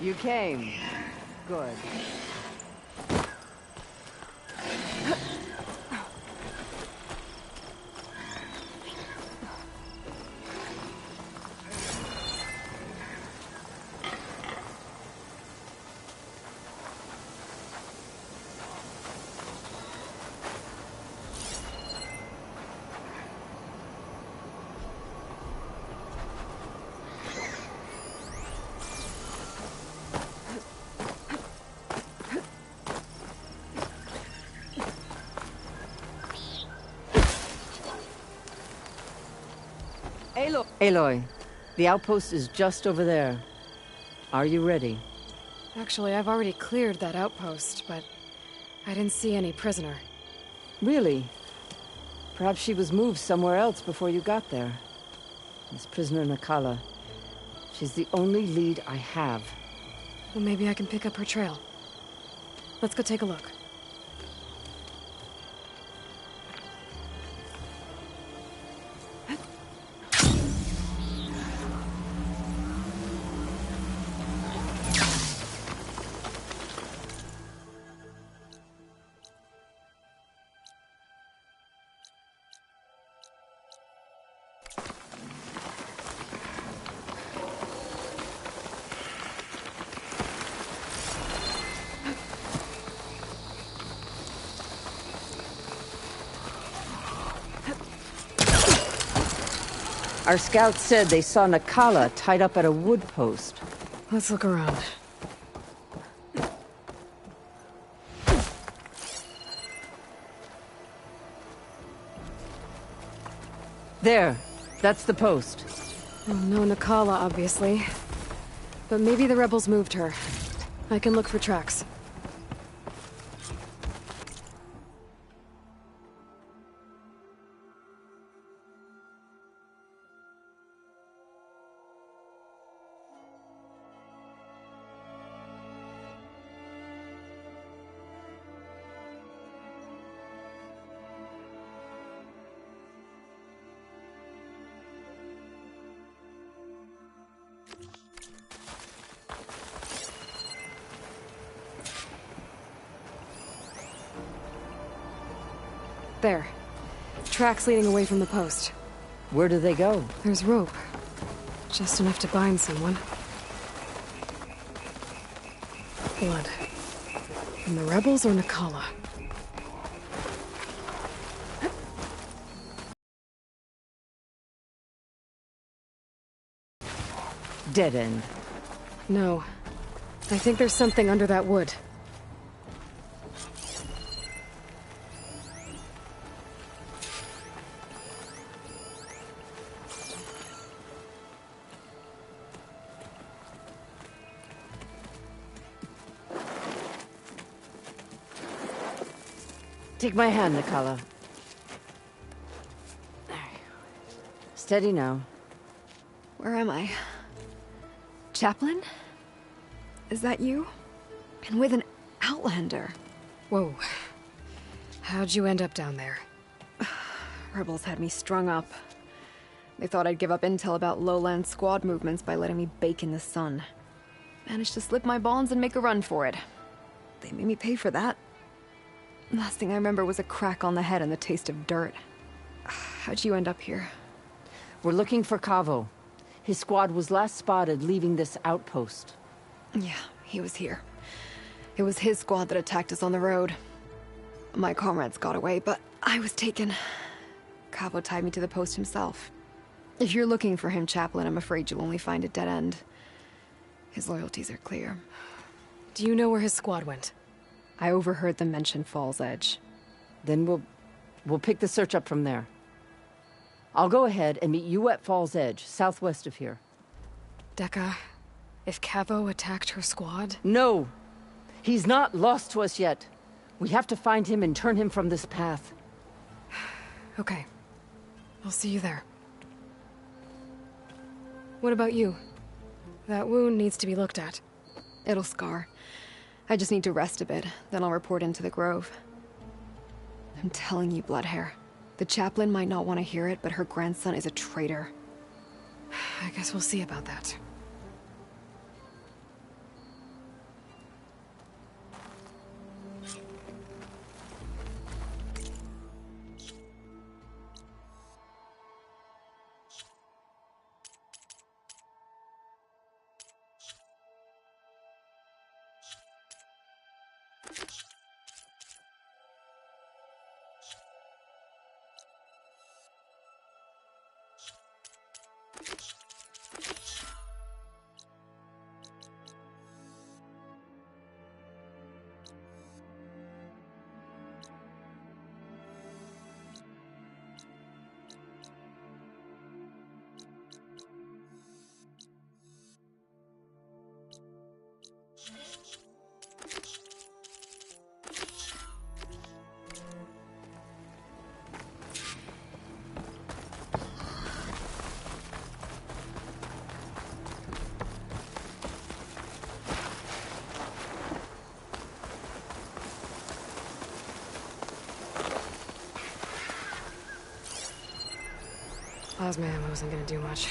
You came. Good. Aloy, the outpost is just over there. Are you ready? Actually, I've already cleared that outpost, but I didn't see any prisoner. Really? Perhaps she was moved somewhere else before you got there. This prisoner Nakala. She's the only lead I have. Well, maybe I can pick up her trail. Let's go take a look. Our scouts said they saw Nakala tied up at a wood post. Let's look around. There. That's the post. Oh, no Nakala, obviously. But maybe the rebels moved her. I can look for tracks. There. Tracks leading away from the post. Where do they go? There's rope. Just enough to bind someone. Blood. From the rebels or Nakala? Dead end. No. I think there's something under that wood. Take my hand, Nakala. Steady now. Where am I? Chaplain? Is that you? And with an Outlander. Whoa. How'd you end up down there? Rebels had me strung up. They thought I'd give up intel about lowland squad movements by letting me bake in the sun. Managed to slip my bonds and make a run for it. They made me pay for that. Last thing I remember was a crack on the head and the taste of dirt. How'd you end up here? We're looking for Kavo. His squad was last spotted leaving this outpost. Yeah, he was here. It was his squad that attacked us on the road. My comrades got away, but I was taken. Kavo tied me to the post himself. If you're looking for him, Chaplain, I'm afraid you'll only find a dead end. His loyalties are clear. Do you know where his squad went? I overheard them mention Fall's Edge. Then we'll pick the search up from there. I'll go ahead and meet you at Fall's Edge, southwest of here. Dekka, if Kavo attacked her squad? No! He's not lost to us yet. We have to find him and turn him from this path. Okay. I'll see you there. What about you? That wound needs to be looked at. It'll scar. I just need to rest a bit, then I'll report into the Grove. I'm telling you, Bloodhair. The chaplain might not want to hear it, but her grandson is a traitor. I guess we'll see about that. Plasma ammo isn't gonna do much.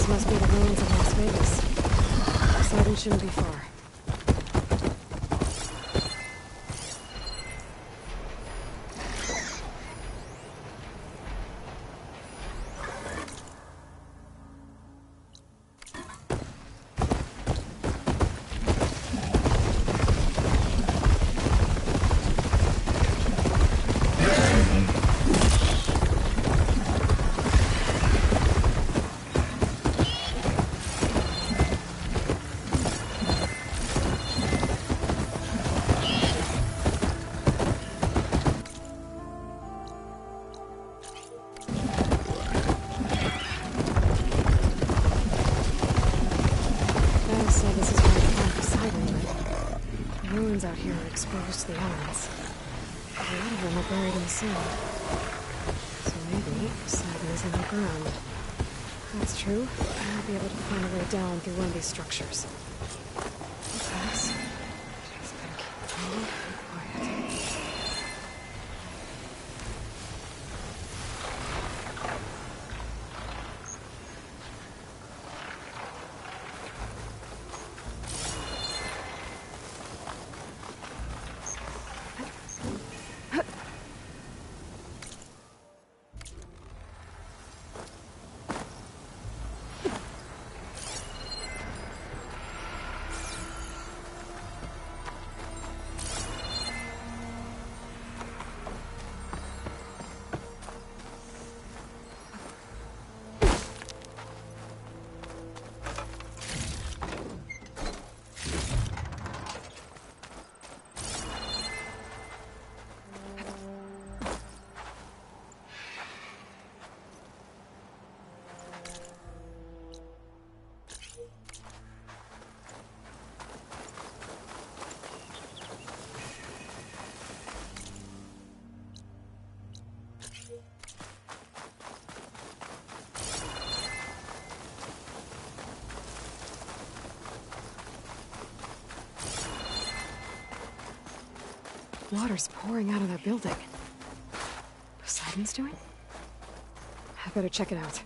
Must be the ruins of Las Vegas. Sidon shouldn't be far. Out here are exposed to the elements. A lot of them are buried in the sand. So maybe Sidon is underground. If that's true, I'll be able to find a way down through one of these structures. Besides, just gotta keep calm and quiet. water's pouring out of that building. Poseidon's doing? I better check it out.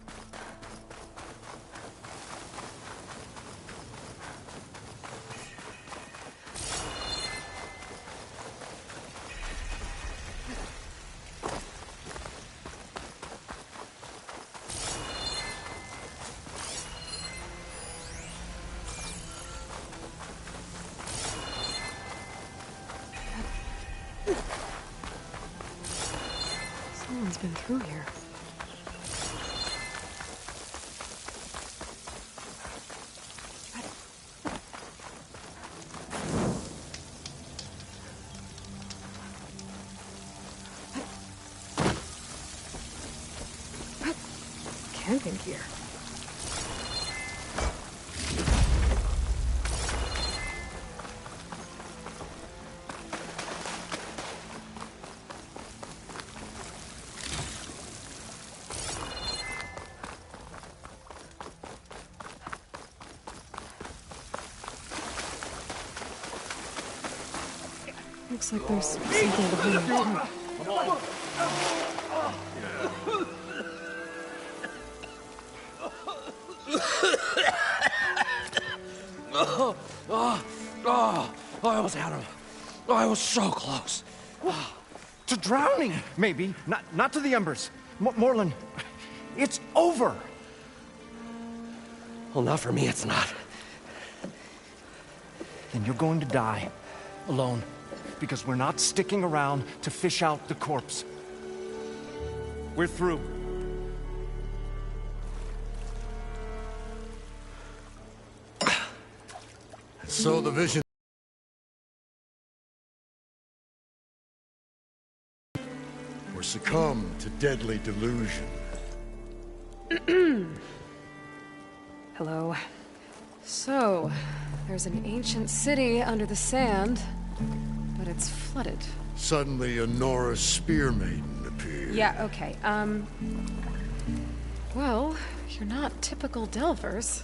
Someone's been through here. Camping gear. Looks like there's something behind the tent. I almost had him. I was so close. To drowning, maybe. Not to the embers. Morlund, it's over. Well, not for me, it's not. Then you're going to die. Alone. Because we're not sticking around to fish out the corpse. We're through. So the vision... or succumb to deadly delusion. Hello. So, there's an ancient city under the sand, but it's flooded. Suddenly a Norse spear maiden appeared. Yeah, okay, well, you're not typical Delvers.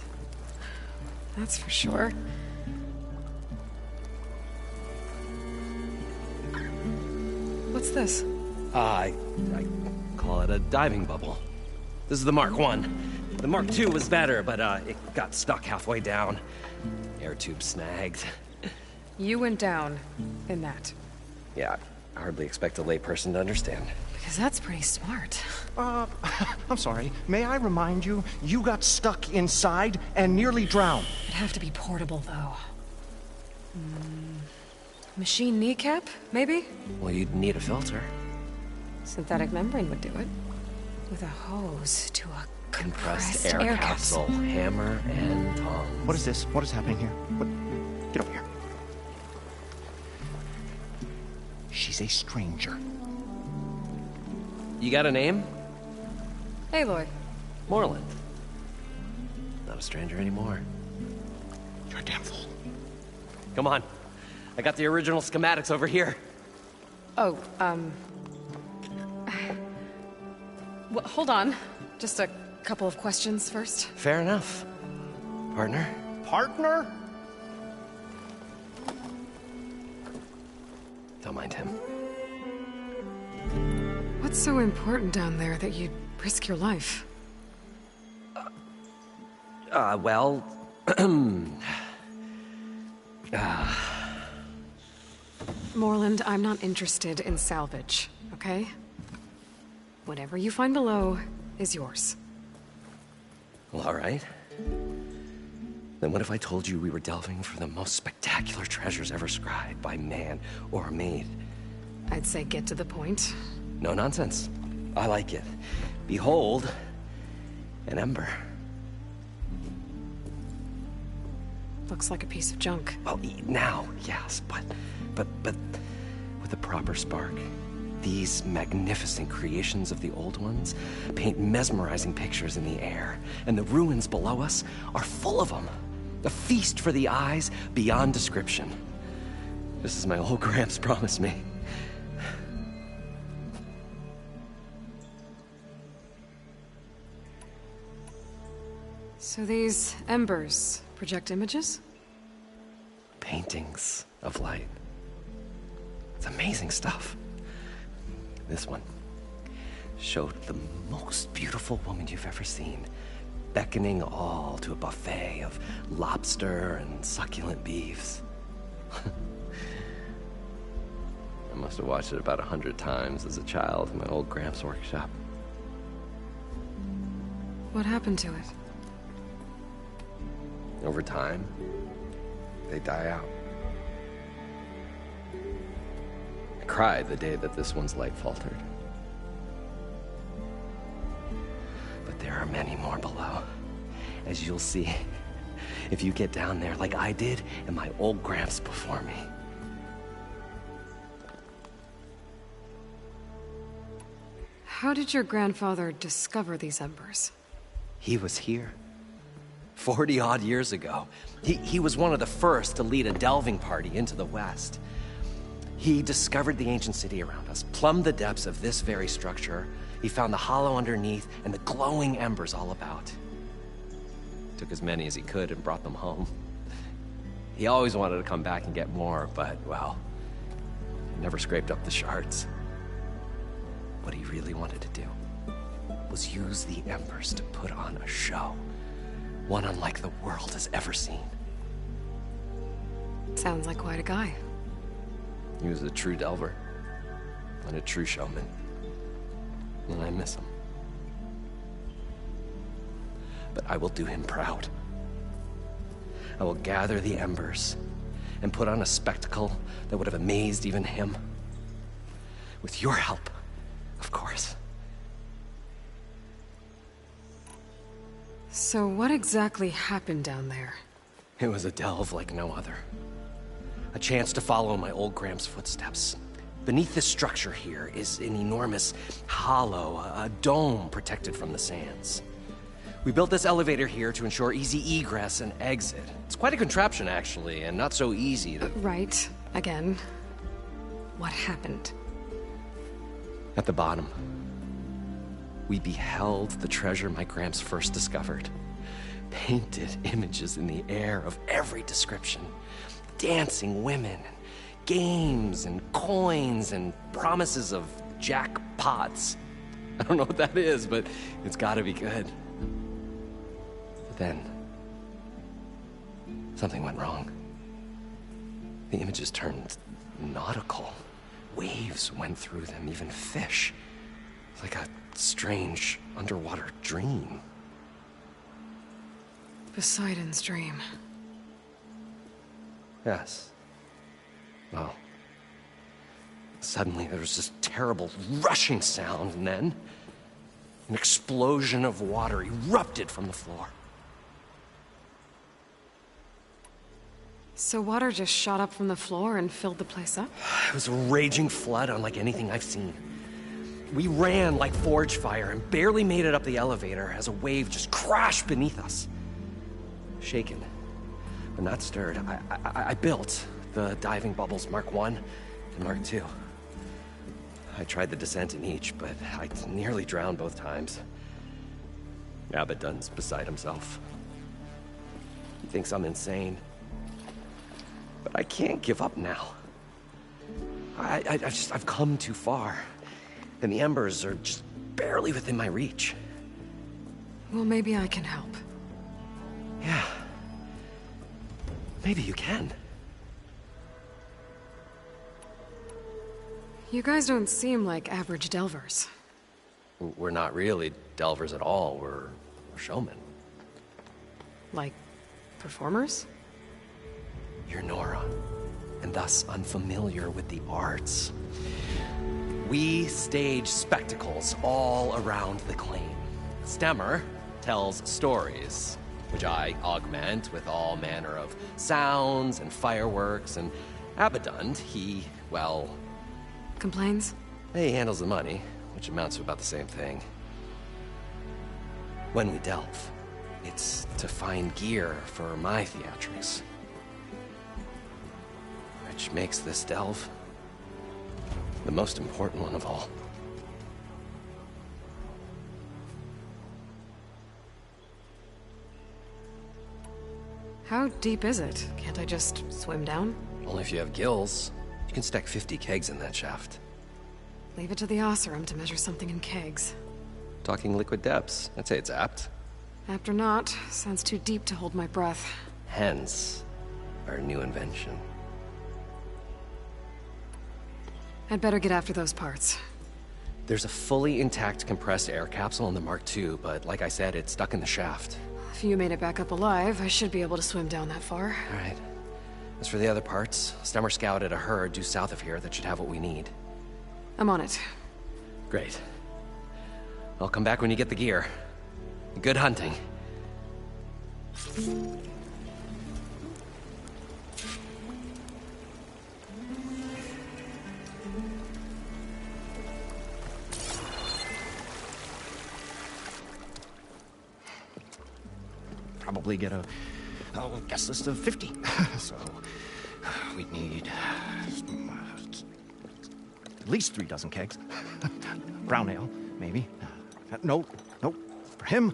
That's for sure. What's this? I call it a diving bubble. This is the Mark 1. The Mark 2 was better, but it got stuck halfway down. Air tube snagged. You went down in that. Yeah, I hardly expect a layperson to understand. Because that's pretty smart. I'm sorry. May I remind you, you got stuck inside and nearly drowned. It'd have to be portable, though. Machine kneecap, maybe? Well, you'd need a filter. Synthetic membrane would do it. With a hose to a compressed air capsule. Hammer and tongs. What is this? What is happening here? What? Get over here. She's a stranger. You got a name? Aloy. Morlund. Not a stranger anymore. You're a damn fool. Come on. I got the original schematics over here. Oh, well, hold on. Just a couple of questions first. Fair enough. Partner? Partner? Don't mind him. What's so important down there that you'd risk your life? Well... Morlund, I'm not interested in salvage, okay? Whatever you find below is yours. Well, all right. Then what if I told you we were delving for the most spectacular treasures ever scribed by man or maid? I'd say get to the point. No nonsense. I like it. Behold, an ember. Looks like a piece of junk. Well, now, yes, but with a proper spark. These magnificent creations of the old ones paint mesmerizing pictures in the air, and the ruins below us are full of them. A feast for the eyes beyond description. Just as my old Gramps promised me. So these embers project images? Paintings of light. It's amazing stuff. This one showed the most beautiful woman you've ever seen, beckoning all to a buffet of lobster and succulent beefs. I must have watched it about 100 times as a child in my old Gramps' workshop. What happened to it? Over time, they die out. I cried the day that this one's light faltered. But there are many more below, as you'll see if you get down there like I did and my old Gramps before me. How did your grandfather discover these embers? He was here 40-odd years ago. He was one of the first to lead a delving party into the West. He discovered the ancient city around us, plumbed the depths of this very structure. He found the hollow underneath and the glowing embers all about. Took as many as he could and brought them home. He always wanted to come back and get more, but, well, he never scraped up the shards. What he really wanted to do was use the embers to put on a show. One unlike the world has ever seen. Sounds like quite a guy. He was a true delver and a true showman. And I miss him. But I will do him proud. I will gather the embers and put on a spectacle that would have amazed even him. With your help, of course. So what exactly happened down there? It was a delve like no other. A chance to follow my old Gramps' footsteps. Beneath this structure here is an enormous hollow, a dome protected from the sands. We built this elevator here to ensure easy egress and exit. It's quite a contraption, actually, and not so easy to... Right. Again. What happened? At the bottom, we beheld the treasure my Gramps first discovered. Painted images in the air of every description. Dancing women, games and coins and promises of jackpots. I don't know what that is, but it's gotta be good. But then, something went wrong. The images turned nautical. Waves went through them, even fish. It's like a strange underwater dream. Poseidon's dream. Yes. Well, suddenly there was this terrible rushing sound, and then an explosion of water erupted from the floor. So water just shot up from the floor and filled the place up? It was a raging flood unlike anything I've seen. We ran like forge fire and barely made it up the elevator as a wave just crashed beneath us. Shaken, but not stirred, I built the diving bubbles Mark I and Mark II. I tried the descent in each, but I nearly drowned both times. Abaddon's beside himself. He thinks I'm insane. But I can't give up now. I've come too far. And the embers are just barely within my reach. Well, maybe I can help. Yeah. Maybe you can. You guys don't seem like average delvers. We're not really delvers at all. We're showmen. Like, performers? You're Nora, and thus unfamiliar with the arts. We stage spectacles all around the claim. Stemmer tells stories, which I augment with all manner of sounds and fireworks, and Abaddon, he, well... Complains? He handles the money, which amounts to about the same thing. When we delve, it's to find gear for my theatrics. Which makes this delve the most important one of all. How deep is it? Can't I just swim down? Only if you have gills. You can stack 50 kegs in that shaft. Leave it to the Oseram to measure something in kegs. Talking liquid depths. I'd say it's apt. Apt or not, sounds too deep to hold my breath. Hence, our new invention. I'd better get after those parts. There's a fully intact compressed air capsule in the Mark II, but like I said, it's stuck in the shaft. If you made it back up alive, I should be able to swim down that far. All right. As for the other parts, Stemmer scouted a herd due south of here that should have what we need. I'm on it. Great. I'll come back when you get the gear. Good hunting. Probably get a guest list of 50. So we'd need at least 3 dozen kegs. Brown ale, maybe. No. For him,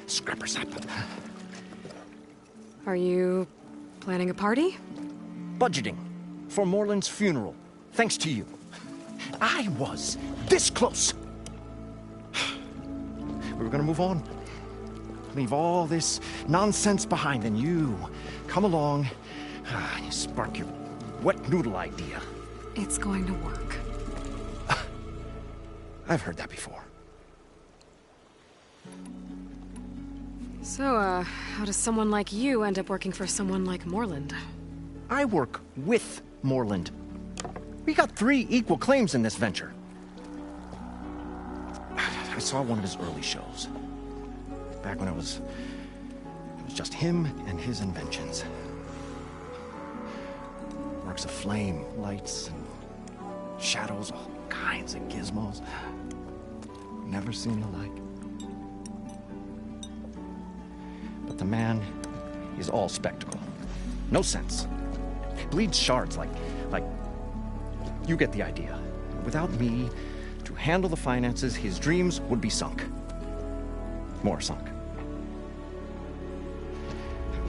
scrapper sap. Are you planning a party? Budgeting for Morland's funeral. Thanks to you. I was this close. We were gonna move on. Leave all this nonsense behind, and you come along, you spark your wet noodle idea. It's going to work. I've heard that before. So, how does someone like you end up working for someone like Morland? I work with Morland. We got 3 equal claims in this venture. I saw one of his early shows. Back when it was just him and his inventions. Works of flame, lights, and shadows, all kinds of gizmos. Never seen the like. But the man is all spectacle. No sense. Bleeds shards like... You get the idea. Without me to handle the finances, his dreams would be sunk. More sunk.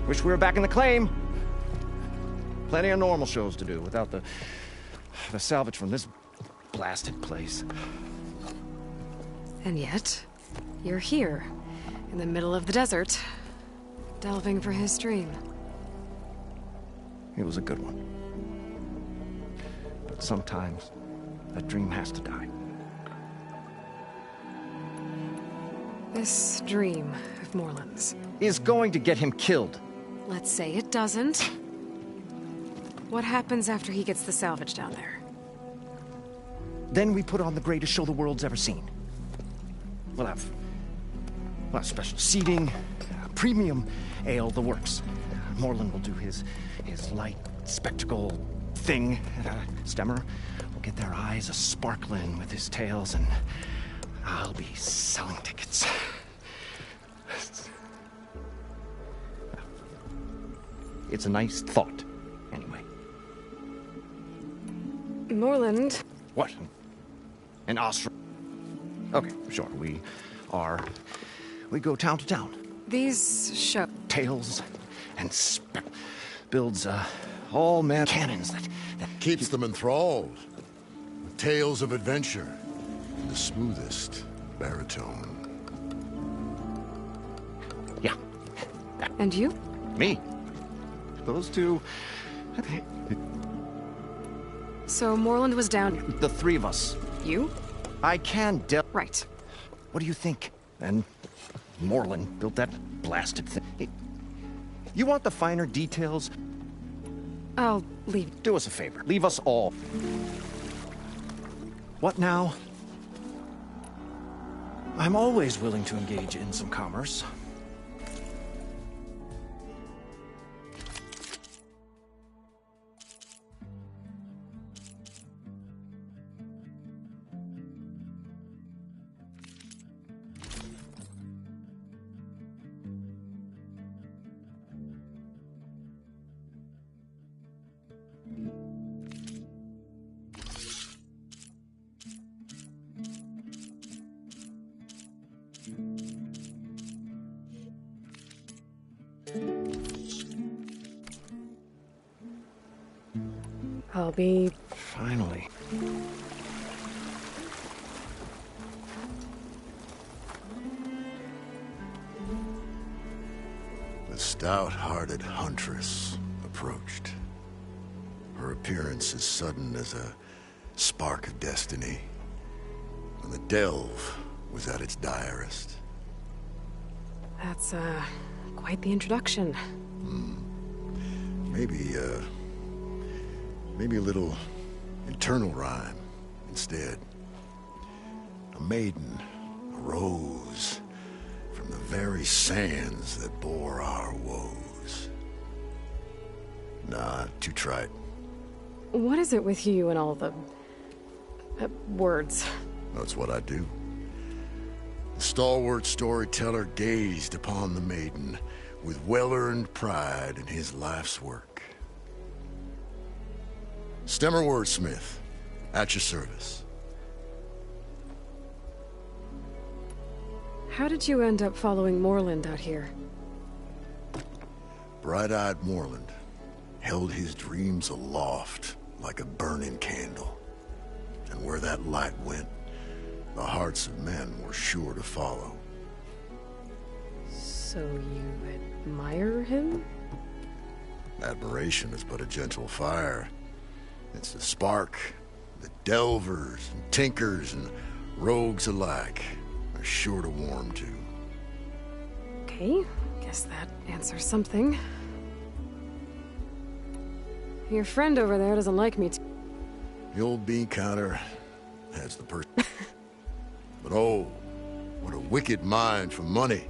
Wish we were back in the claim. Plenty of normal shows to do without the salvage from this blasted place. And yet, you're here, in the middle of the desert, delving for his dream. It was a good one. But sometimes, that dream has to die. This dream of Morland's Is going to get him killed. Let's say it doesn't. What happens after he gets the salvage down there? Then we put on the greatest show the world's ever seen. We'll have special seating, premium ale, the works. Morland will do his light spectacle thing. Stemmer will get their eyes a-sparkling with his tales, and I'll be selling tickets. It's a nice thought, anyway. Morland. What? An Oseram? Okay, sure. We go town to town. These show... Tales and builds all man cannons that Keeps them enthralled. Tales of adventure. In the smoothest baritone. Yeah. And you? Me. Those two. So Morland was down... The 3 of us. You? I can Right. What do you think? And Morland built that blasted thing. You want the finer details? I'll leave. Do us a favor. Leave us all. What now? I'm always willing to engage in some commerce. I'll be Finally. The stout-hearted huntress approached. Her appearance as sudden as a spark of destiny, when the delve was at its direst. That's, quite the introduction. Maybe a little internal rhyme instead. A maiden arose from the very sands that bore our woes. Nah, too trite. What is it with you and all the... words? That's what I do. The stalwart storyteller gazed upon the maiden with well-earned pride in his life's work. Stemmer Wordsmith, at your service. How did you end up following Morland out here? Bright-eyed Morland held his dreams aloft like a burning candle. And where that light went, the hearts of men were sure to follow. So you admire him? Admiration is but a gentle fire. It's the spark that delvers and tinkers and rogues alike are sure to warm to. Okay, guess that answers something. Your friend over there doesn't like me The old bean counter has the person. But oh, what a wicked mind for money.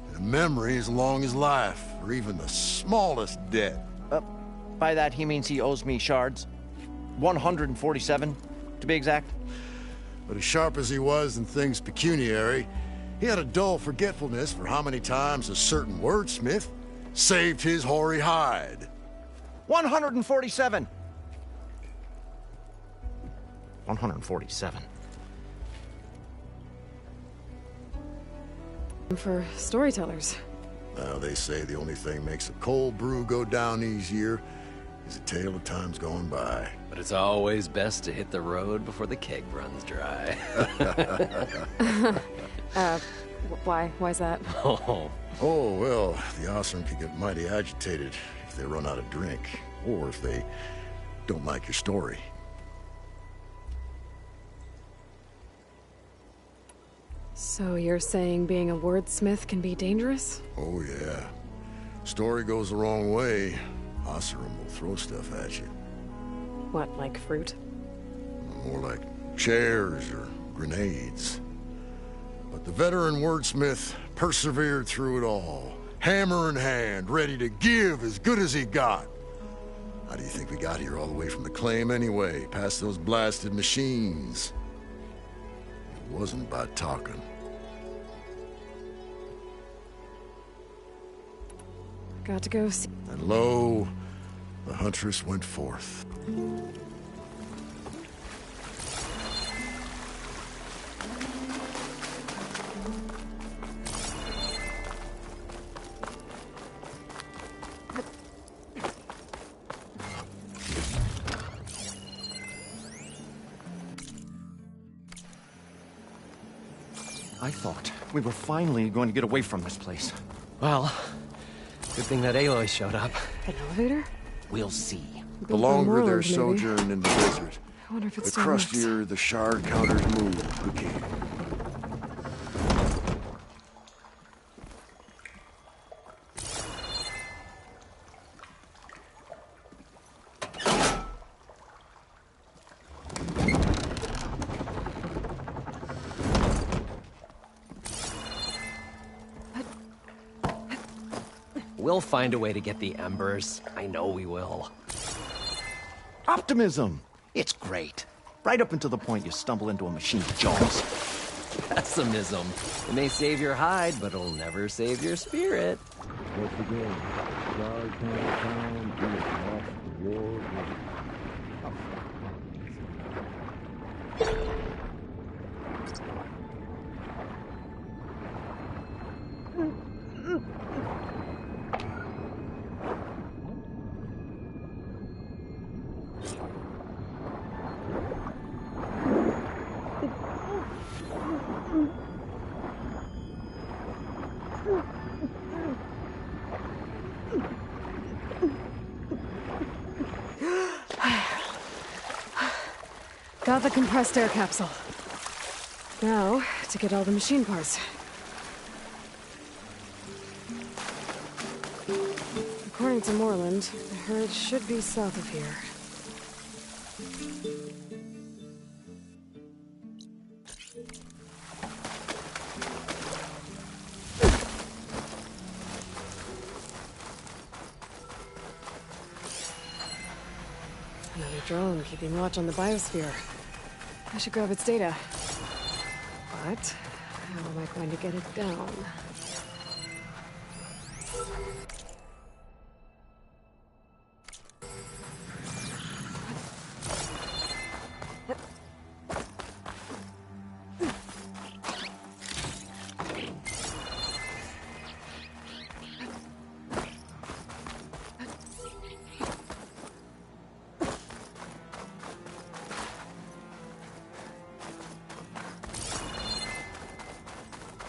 And a memory as long as life, or even the smallest debt. By that, he means he owes me shards. 147, to be exact. But as sharp as he was in things pecuniary, he had a dull forgetfulness for how many times a certain wordsmith saved his hoary hide. 147! 147. for storytellers. Now, they say the only thing makes a cold brew go down easier is a tale of times gone by. But it's always best to hit the road before the keg runs dry. Why's that? Oh, Oh, well, the Oseram can get mighty agitated if they run out of drink, or if they don't like your story. So you're saying being a wordsmith can be dangerous? Oh, yeah. Story goes the wrong way, Oseram will throw stuff at you. What, like fruit? More like chairs or grenades. But the veteran wordsmith persevered through it all, hammer in hand, ready to give as good as he got. How do you think we got here all the way from the claim anyway, past those blasted machines? It wasn't by talking. Got to go see. And lo, the huntress went forth. I thought we were finally going to get away from this place. well, good thing that Aloy showed up. An elevator? We'll see. The Go for longer their Morland, maybe. sojourn in the desert, I wonder if the it's still works. crustier the shard counters move became. We'll find a way to get the embers. I know we will. Optimism! It's great. Right up until the point you stumble into a machine's jaws. Pessimism. It may save your hide, but it'll never save your spirit. Once again, Shard Town is off the war. Got the compressed air capsule. Now, to get all the machine parts. According to Moreland, the herd should be south of here. Another drone keeping watch on the biosphere. I should grab its data. But how am I going to get it down?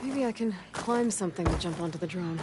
Maybe I can climb something to jump onto the drone.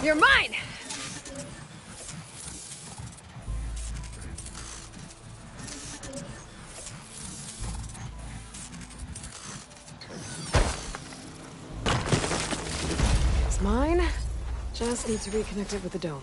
You're mine! It's mine. Just need to reconnect it with the dome.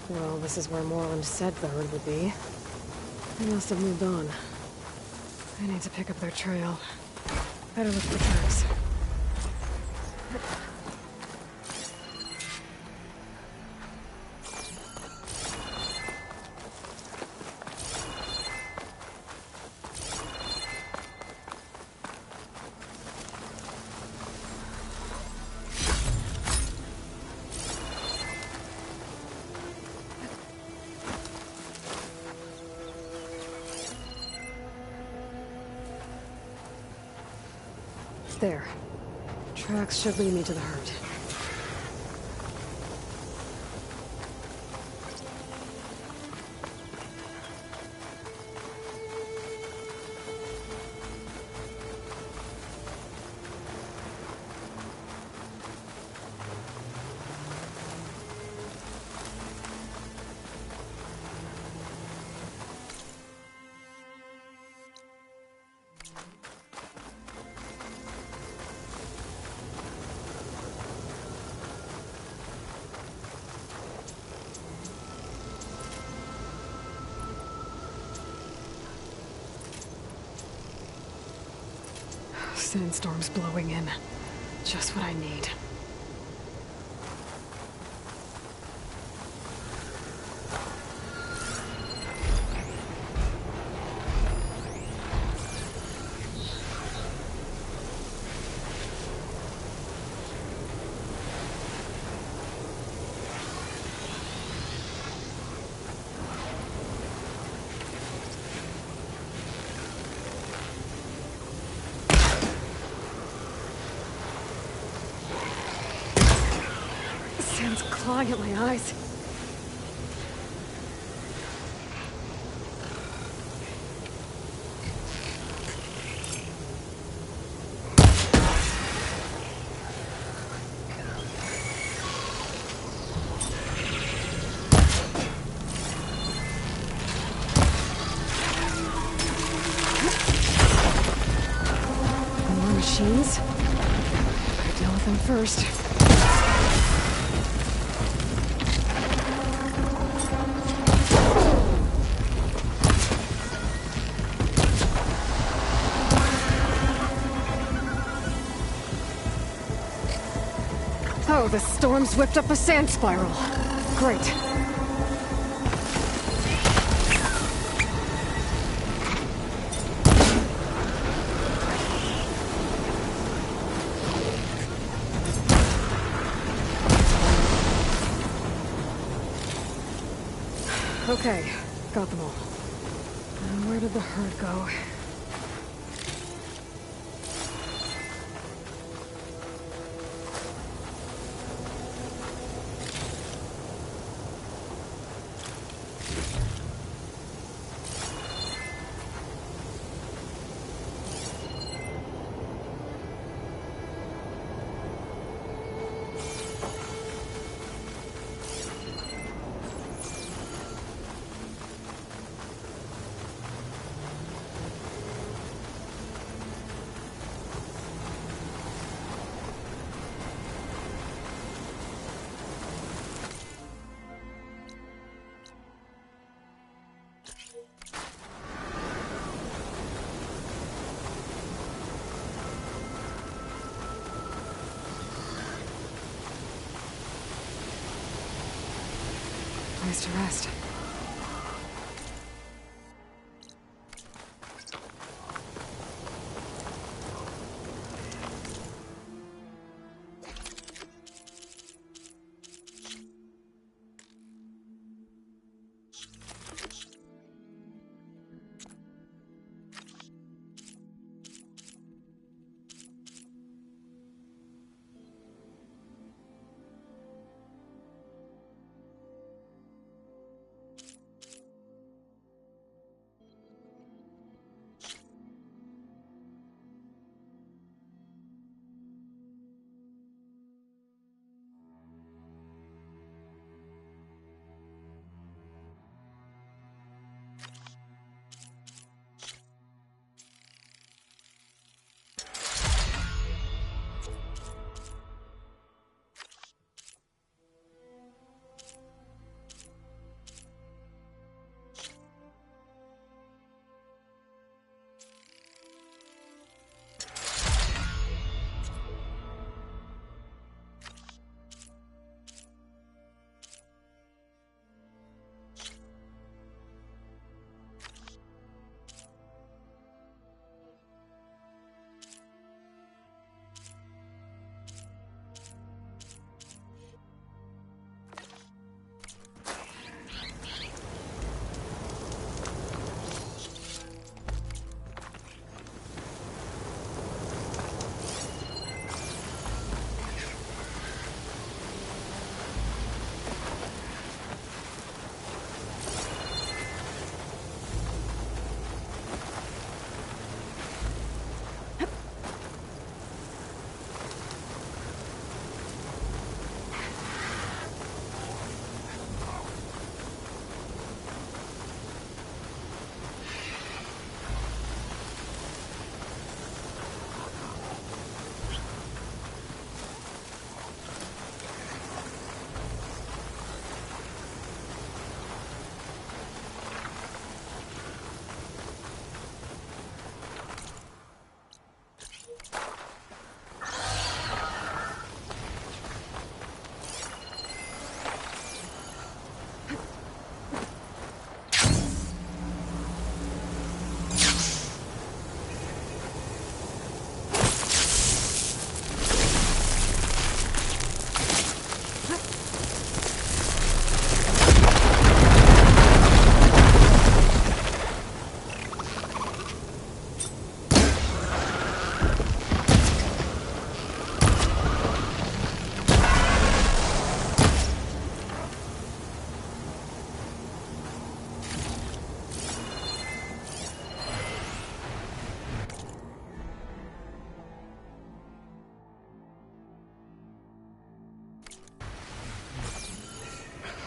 Well, this is where Moreland said the herd would be. They must have moved on. I need to pick up their trail. Better look for tracks. There. Tracks should lead me to the herd. Sandstorm's blowing in. Just what I need. Sand's clawing at my eyes. More machines? Better deal with them first. Oh, the storm's whipped up a sand spiral. Great. Okay, got them all. And where did the herd go? Place to rest.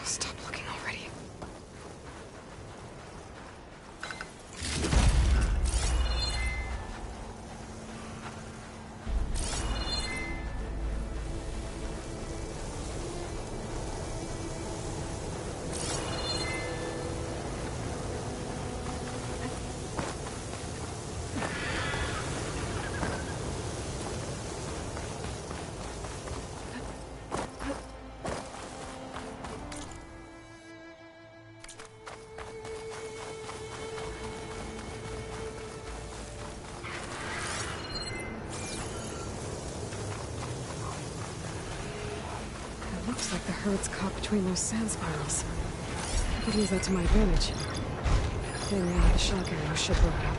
Stop looking already. It looks like the herd's caught between those sand spirals. I could use that to my advantage. Then the shock arrow should blow it up.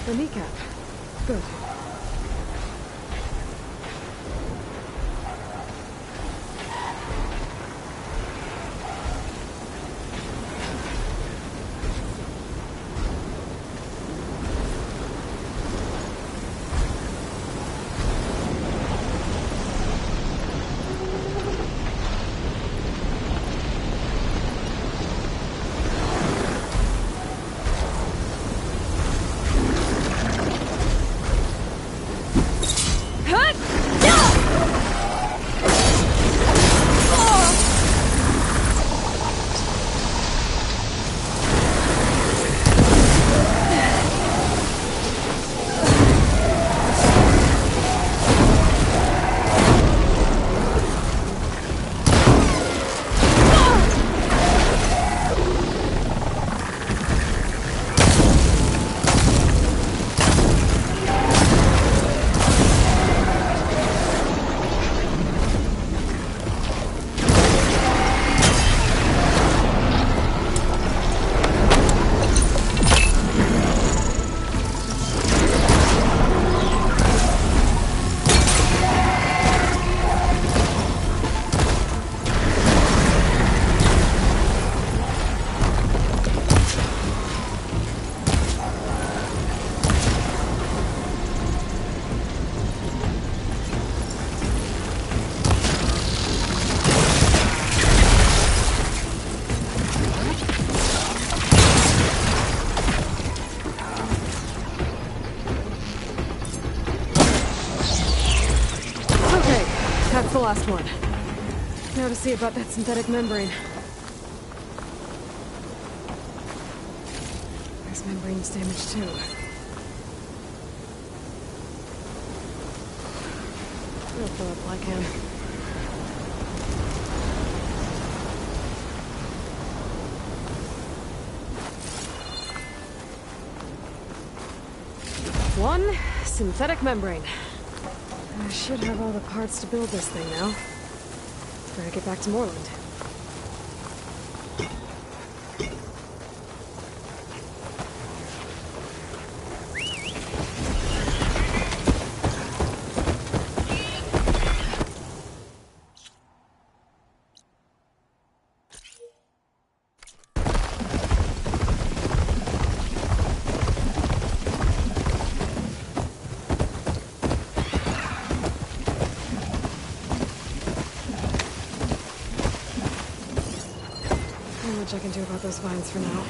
The kneecap. Good. That's the last one. Now to see about that synthetic membrane. There's membrane's damaged too. I'll fill up like him. One synthetic membrane. I should have all the parts to build this thing now. Better get back to Moreland. Not much I can do about those vines for now.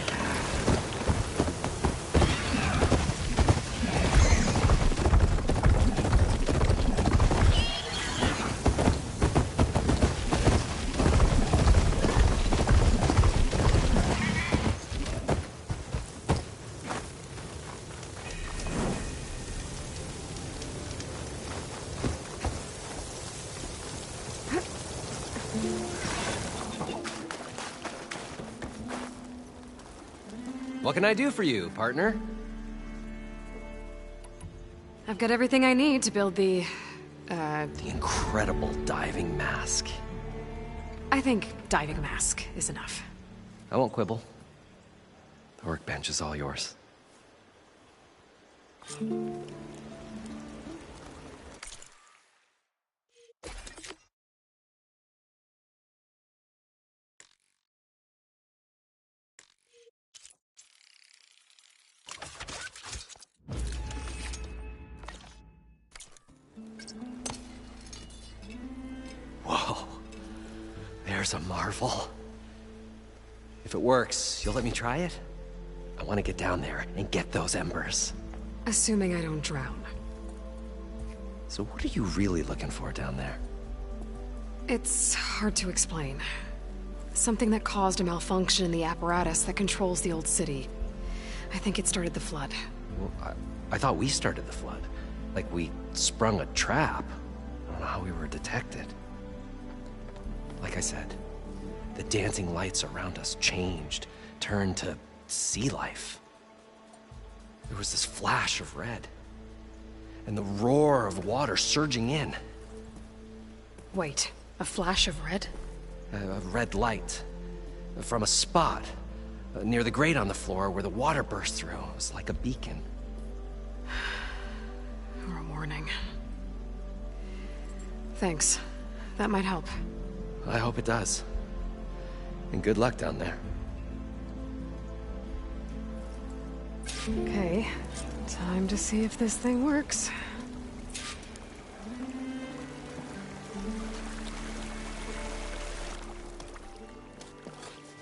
What can I do for you, partner? I've got everything I need to build the incredible diving mask. I think diving mask is enough. I won't quibble. The workbench is all yours. Whoa. There's a marvel. If it works, you'll let me try it? I want to get down there and get those embers. Assuming I don't drown. So what are you really looking for down there? It's hard to explain. Something that caused a malfunction in the apparatus that controls the old city. I think it started the flood. Well, I thought we started the flood. Like we sprung a trap. I don't know how we were detected. Like I said, the dancing lights around us changed, turned to sea life. There was this flash of red, and the roar of water surging in. Wait, a flash of red? A red light from a spot near the grate on the floor where the water burst through. It was like a beacon. burning. Thanks. That might help. I hope it does. And good luck down there. Okay, time to see if this thing works.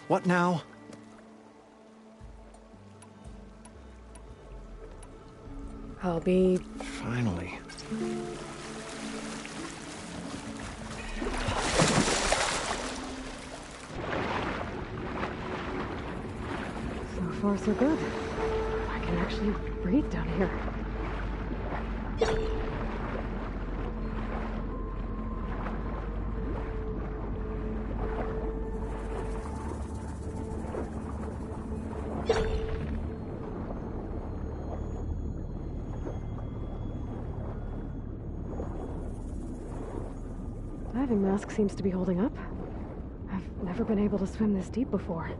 What now? I'll be... Finally. So far, so good. I can actually breathe down here. Diving mask seems to be holding up. I've never been able to swim this deep before.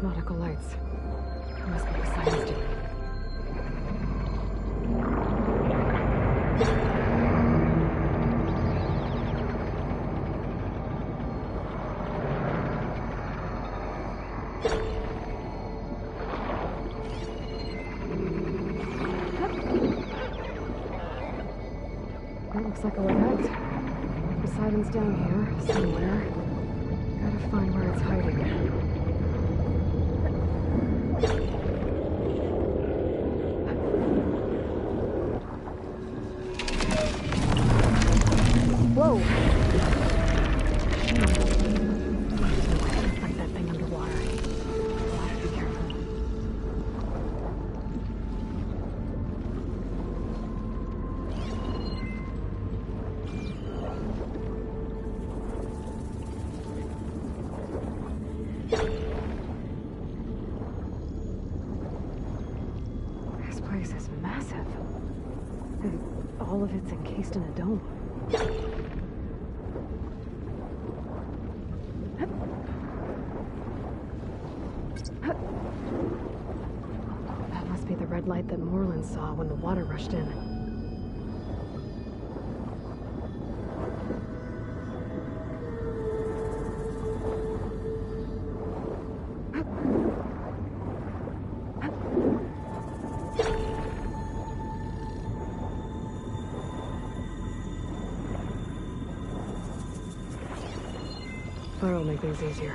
Nautical lights. Must be Poseidon's doing. That looks like a way out. Poseidon's down here, somewhere. Gotta find where it's hiding. Whoa! Fight that thing underwater. Gotta be careful. place is massive. And all of it's encased in a dome. That must be the red light that Moreland saw when the water rushed in. Fire will make things easier.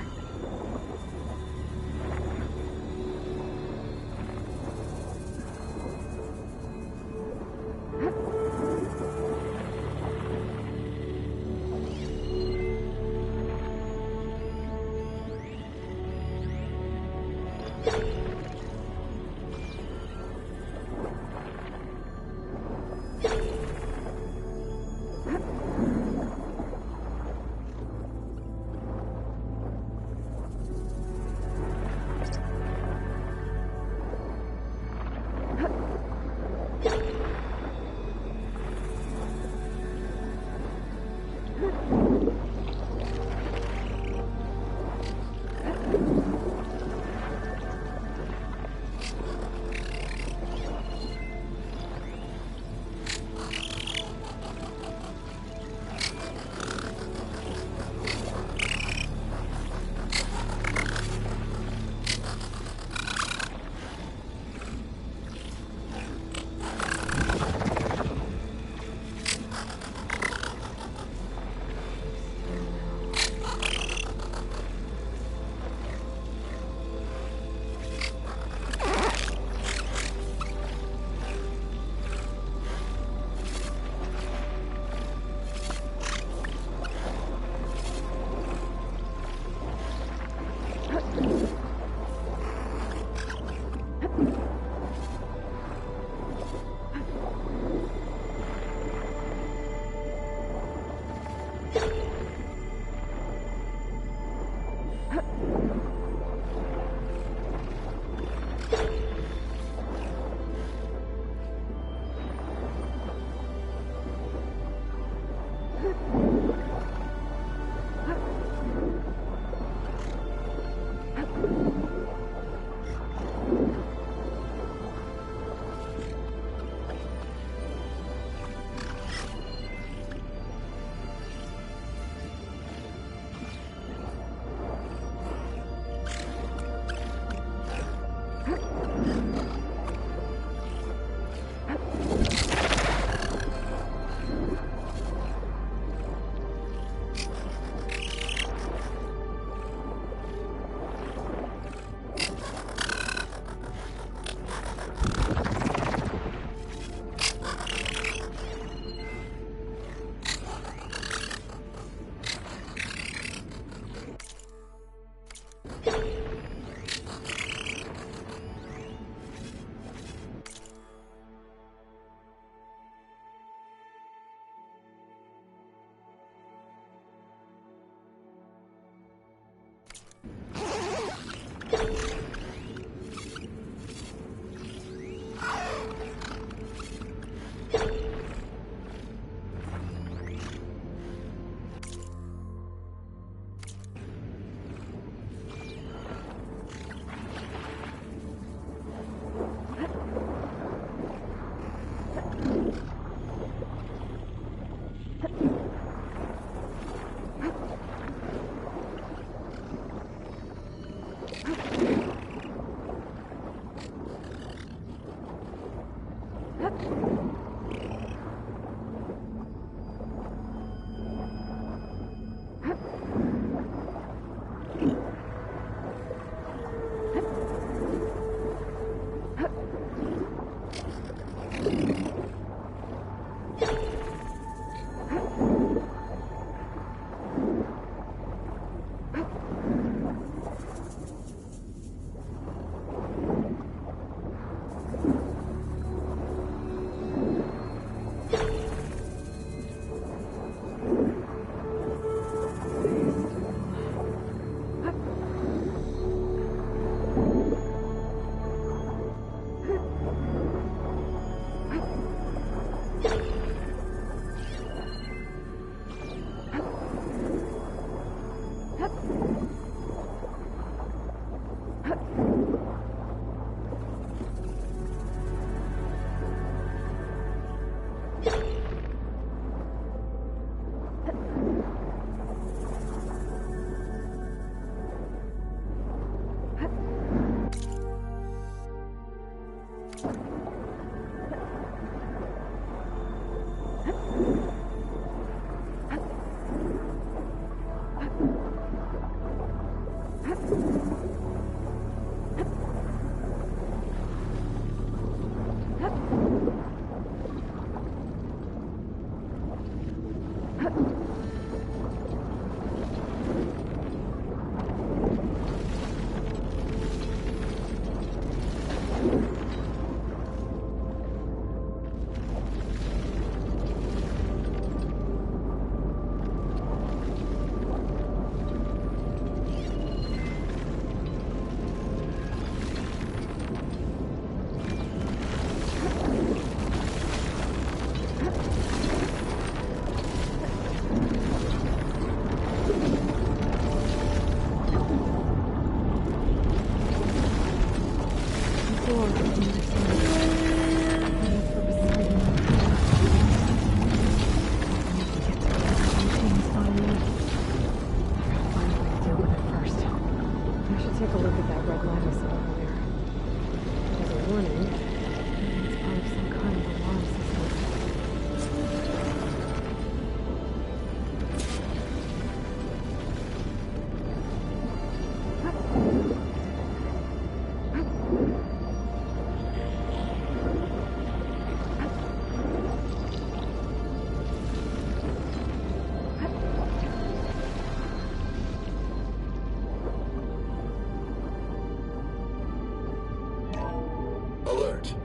Alert.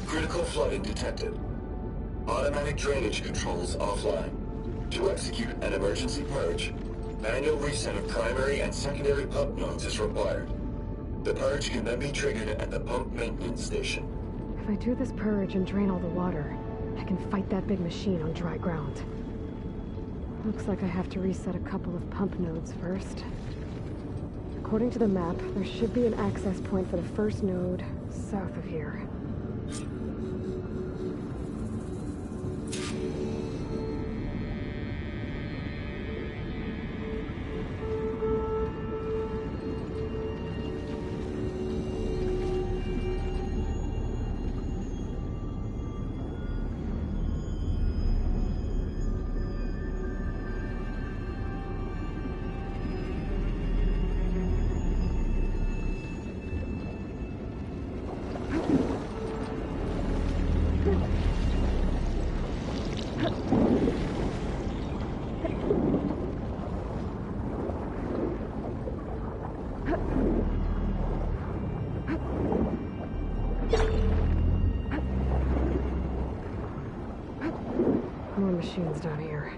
Critical flooding detected. Automatic drainage controls offline. To execute an emergency purge, manual reset of primary and secondary pump nodes is required. The purge can then be triggered at the pump maintenance station. If I do this purge and drain all the water, I can fight that big machine on dry ground. Looks like I have to reset a couple of pump nodes first. According to the map, there should be an access point for the first node south of here. More machines down here.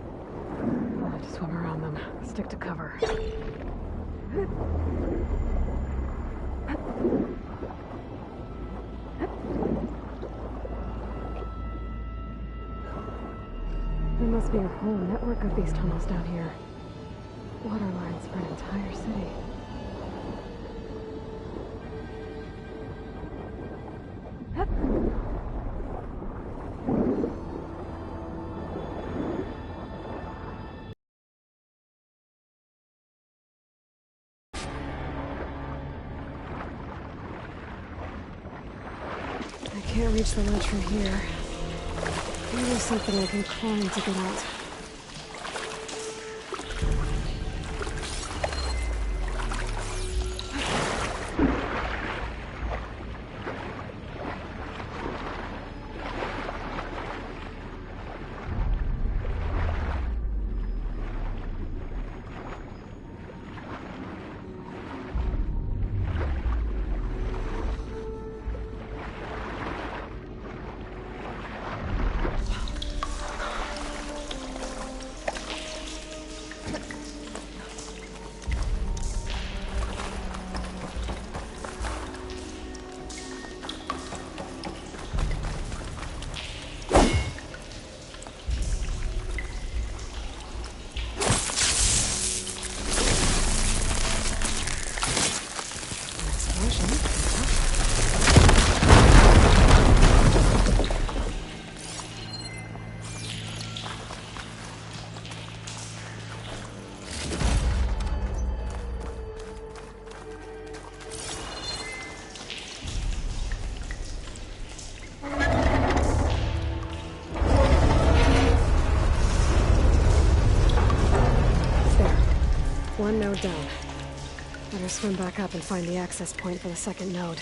I'll have to swim around them. Stick to cover. There must be a whole network of these tunnels down here. Water lines for an entire city. I can't reach the ledge from here. Maybe there's something I can climb to get out. node down. Better swim back up and find the access point for the second node.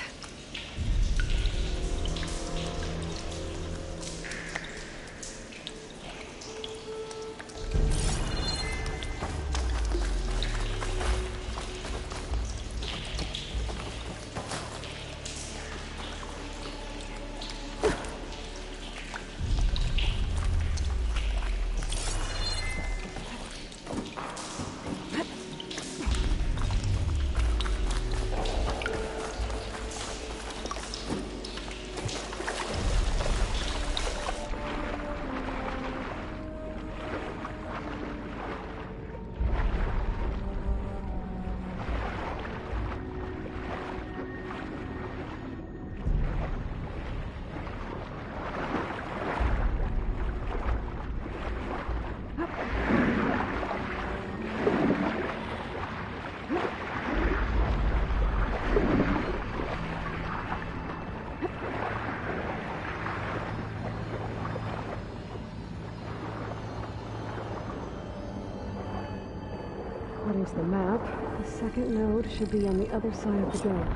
According to the map, the second node should be on the other side of the door.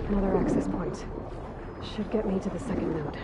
Another access point. Should get me to the second node.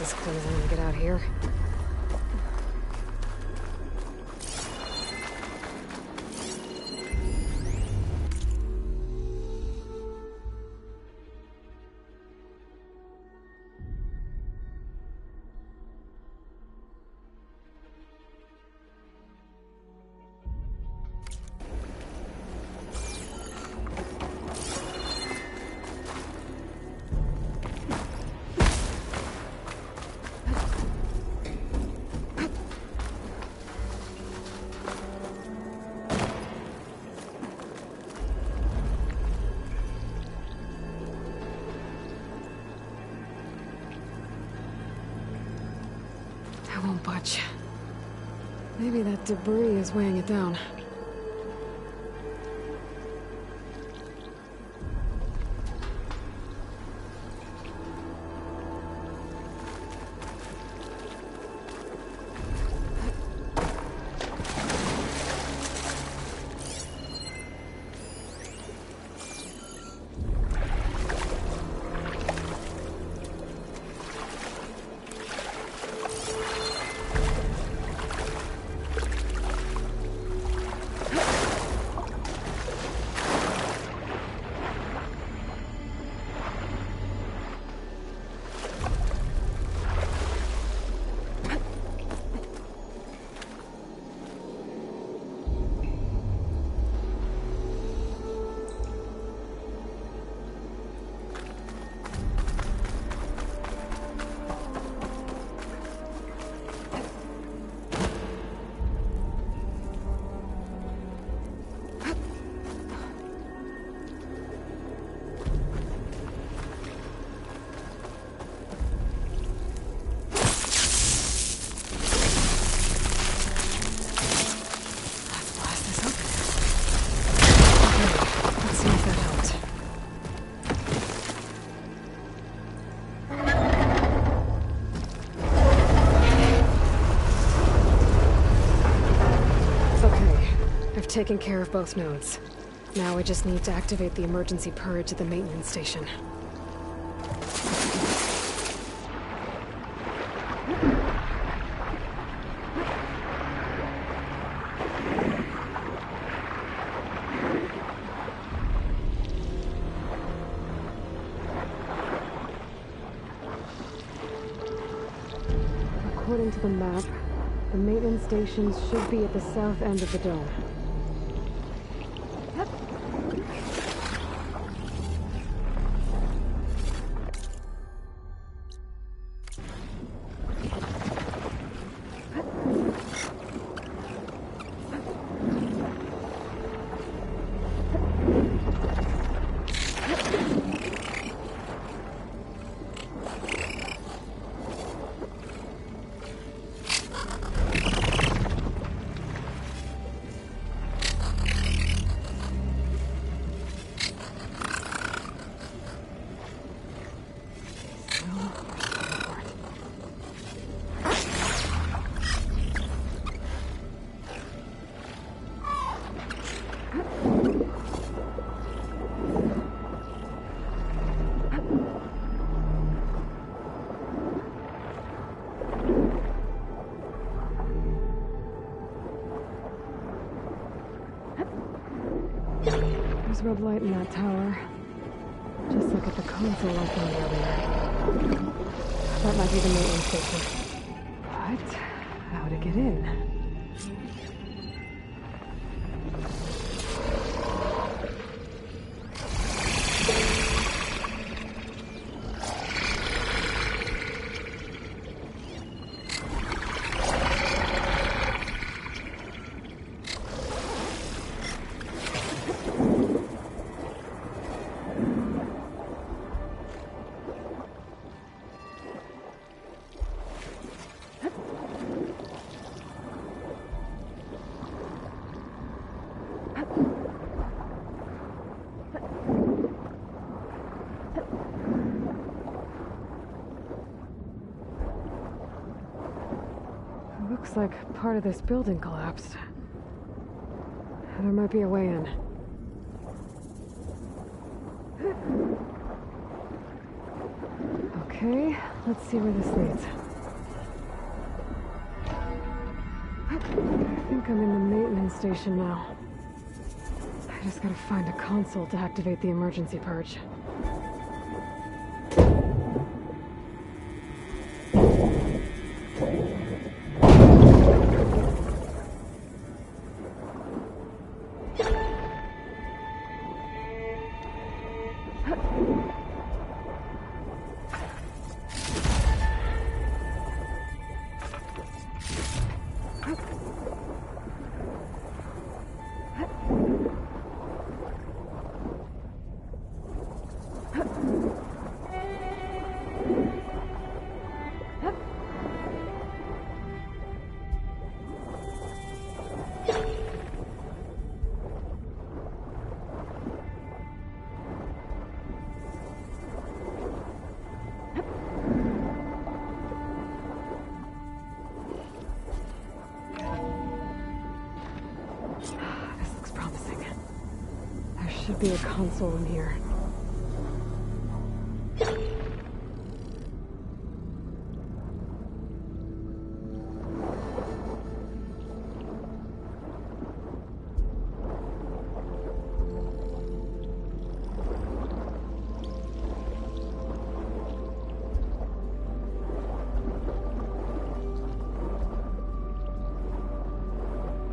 As clear as I'm gonna get out here. I won't budge. Maybe that debris is weighing it down. I've taken care of both nodes. Now I just need to activate the emergency purge at the maintenance station. According to the map, the maintenance stations should be at the south end of the dome. There's red light in that tower. Just look at the console I found earlier. That might be the maintenance station. But how to get in? Looks like part of this building collapsed. There might be a way in. Okay, let's see where this leads. I think I'm in the maintenance station now. I just gotta find a console to activate the emergency purge. Should be a console in here.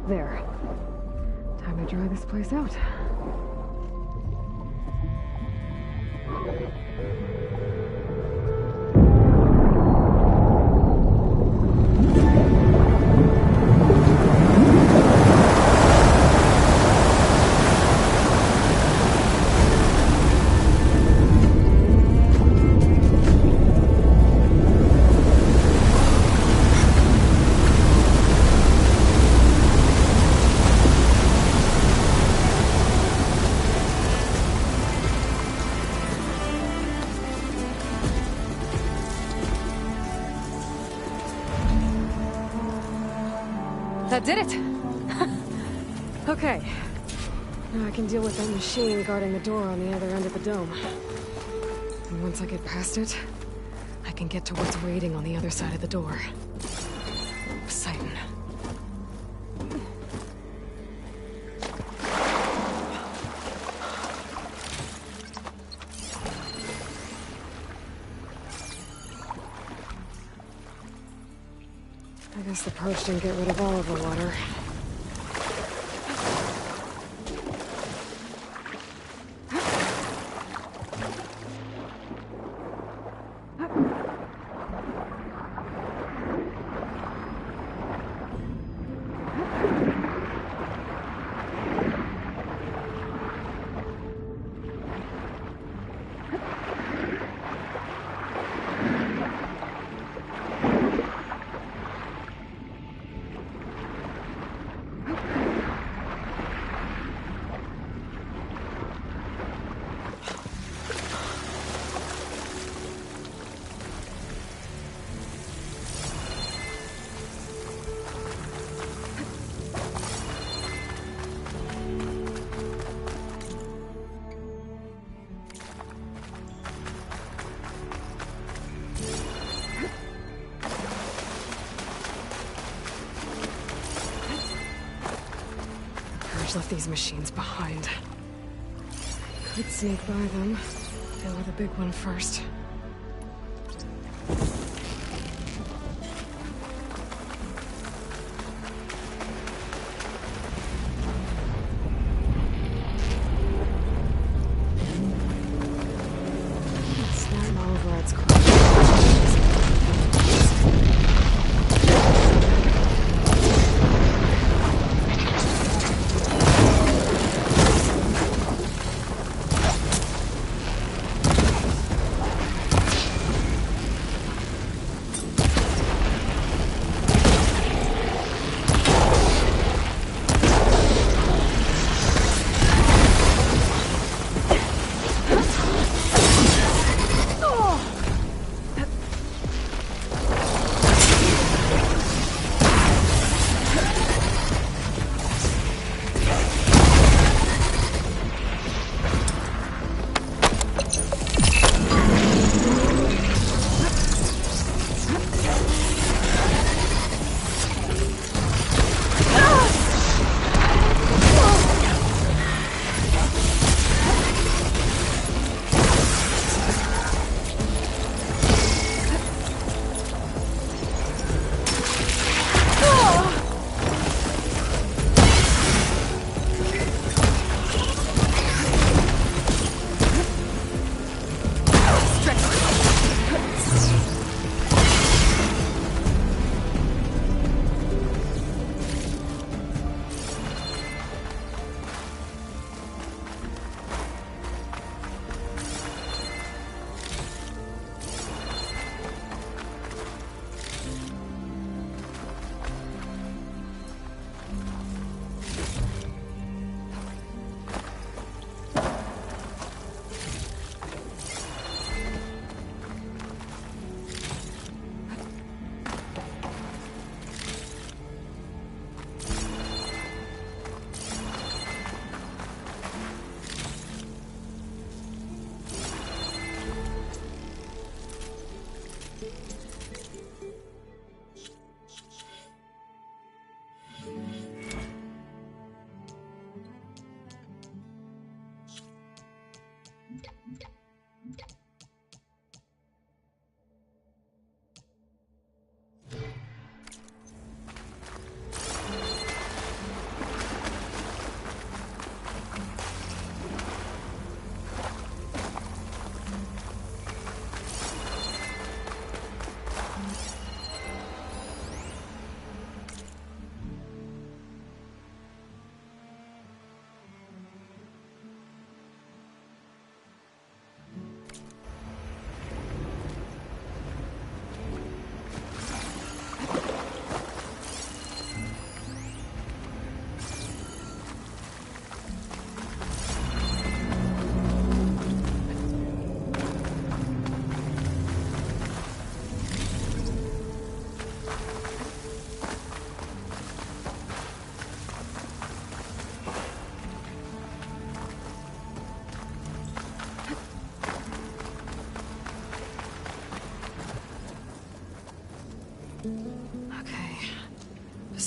There. Time to dry this place out. That did it! Okay. Now I can deal with that machine guarding the door on the other end of the dome. And once I get past it, I can get to what's waiting on the other side of the door. Poseidon. I guess the purge didn't get rid of all of the water. Left these machines behind. Could sneak by them. Deal with the big one first. Snap my override's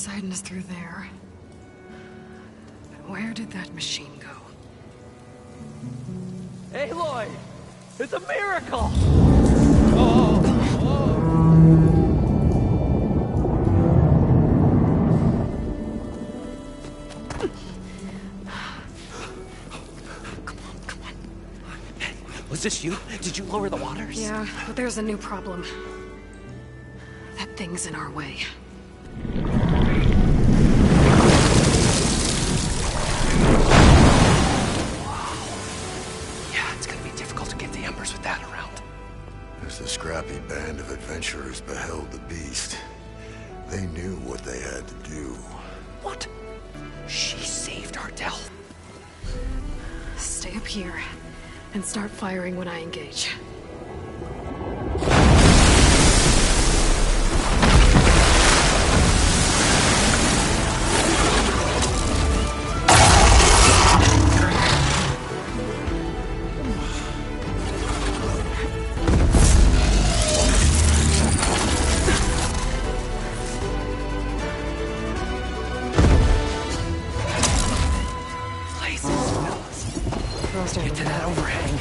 Poseidon is through there. But where did that machine go? Aloy! It's a miracle! Was this you? Did you lower the waters? Yeah, but there's a new problem. That thing's in our way. Yeah, it's gonna be difficult to get the Embers with that around. As the scrappy band of adventurers beheld the beast, they knew what they had to do. What? She saved Ardell. Stay up here and start firing when I engage. Get to that overhang.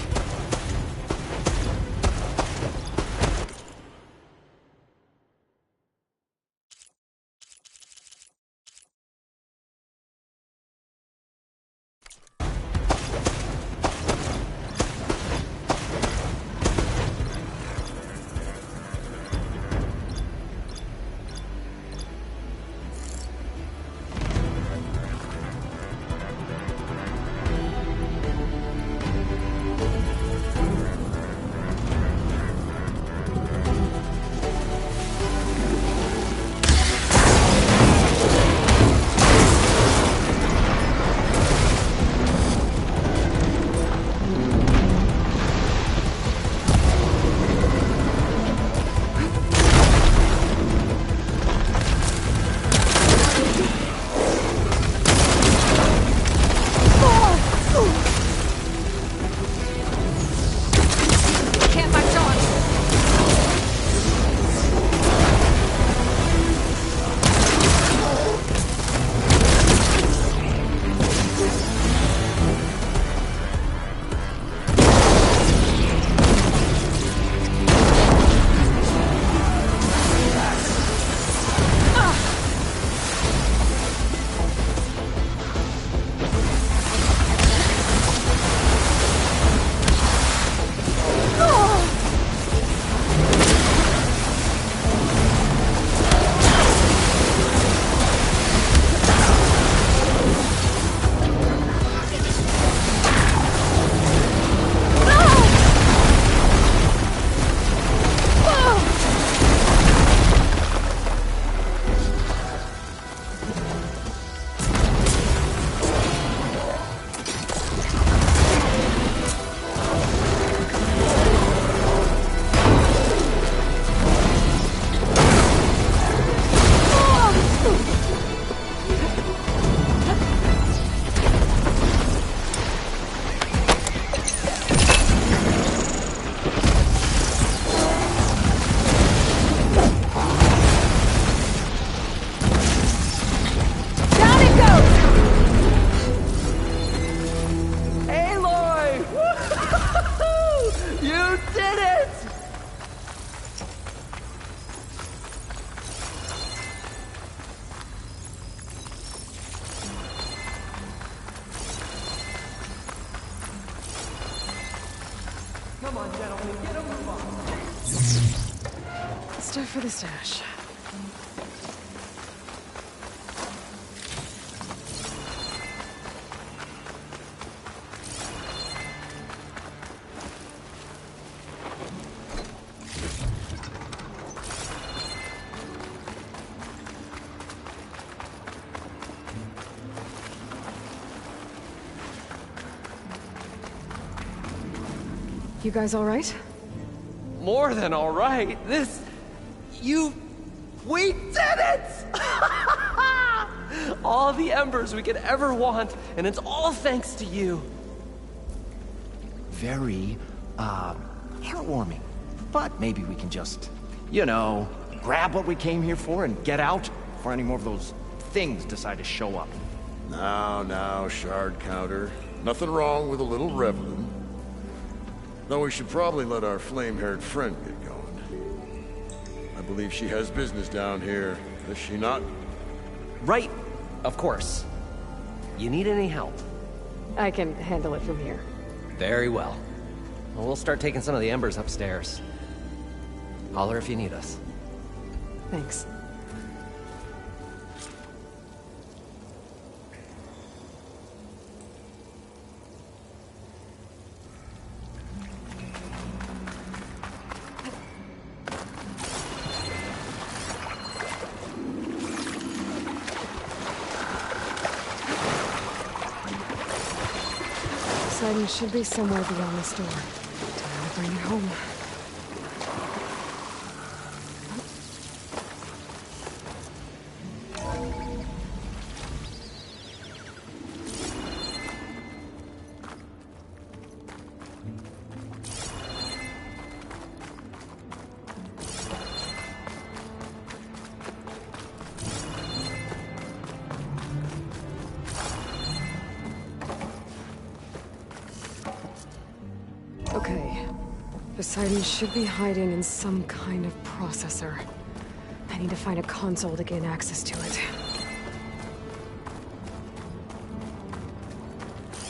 Come on, gentlemen, get a move on. Stuff for the stash. You guys all right? More than all right. We did it! All the embers we could ever want, and it's all thanks to you. Very, heartwarming. But maybe we can just, grab what we came here for and get out before any more of those things decide to show up. Now, Shard Counter. Nothing wrong with a little reveling. Though we should probably let our flame-haired friend get going. I believe she has business down here, does she not? Right, of course. You need any help? I can handle it from here. Very well. Well, we'll start taking some of the embers upstairs. Holler if you need us. Thanks. Poseidon should be somewhere beyond this door. Time to bring it home. Okay. Poseidon should be hiding in some kind of processor. I need to find a console to gain access to it.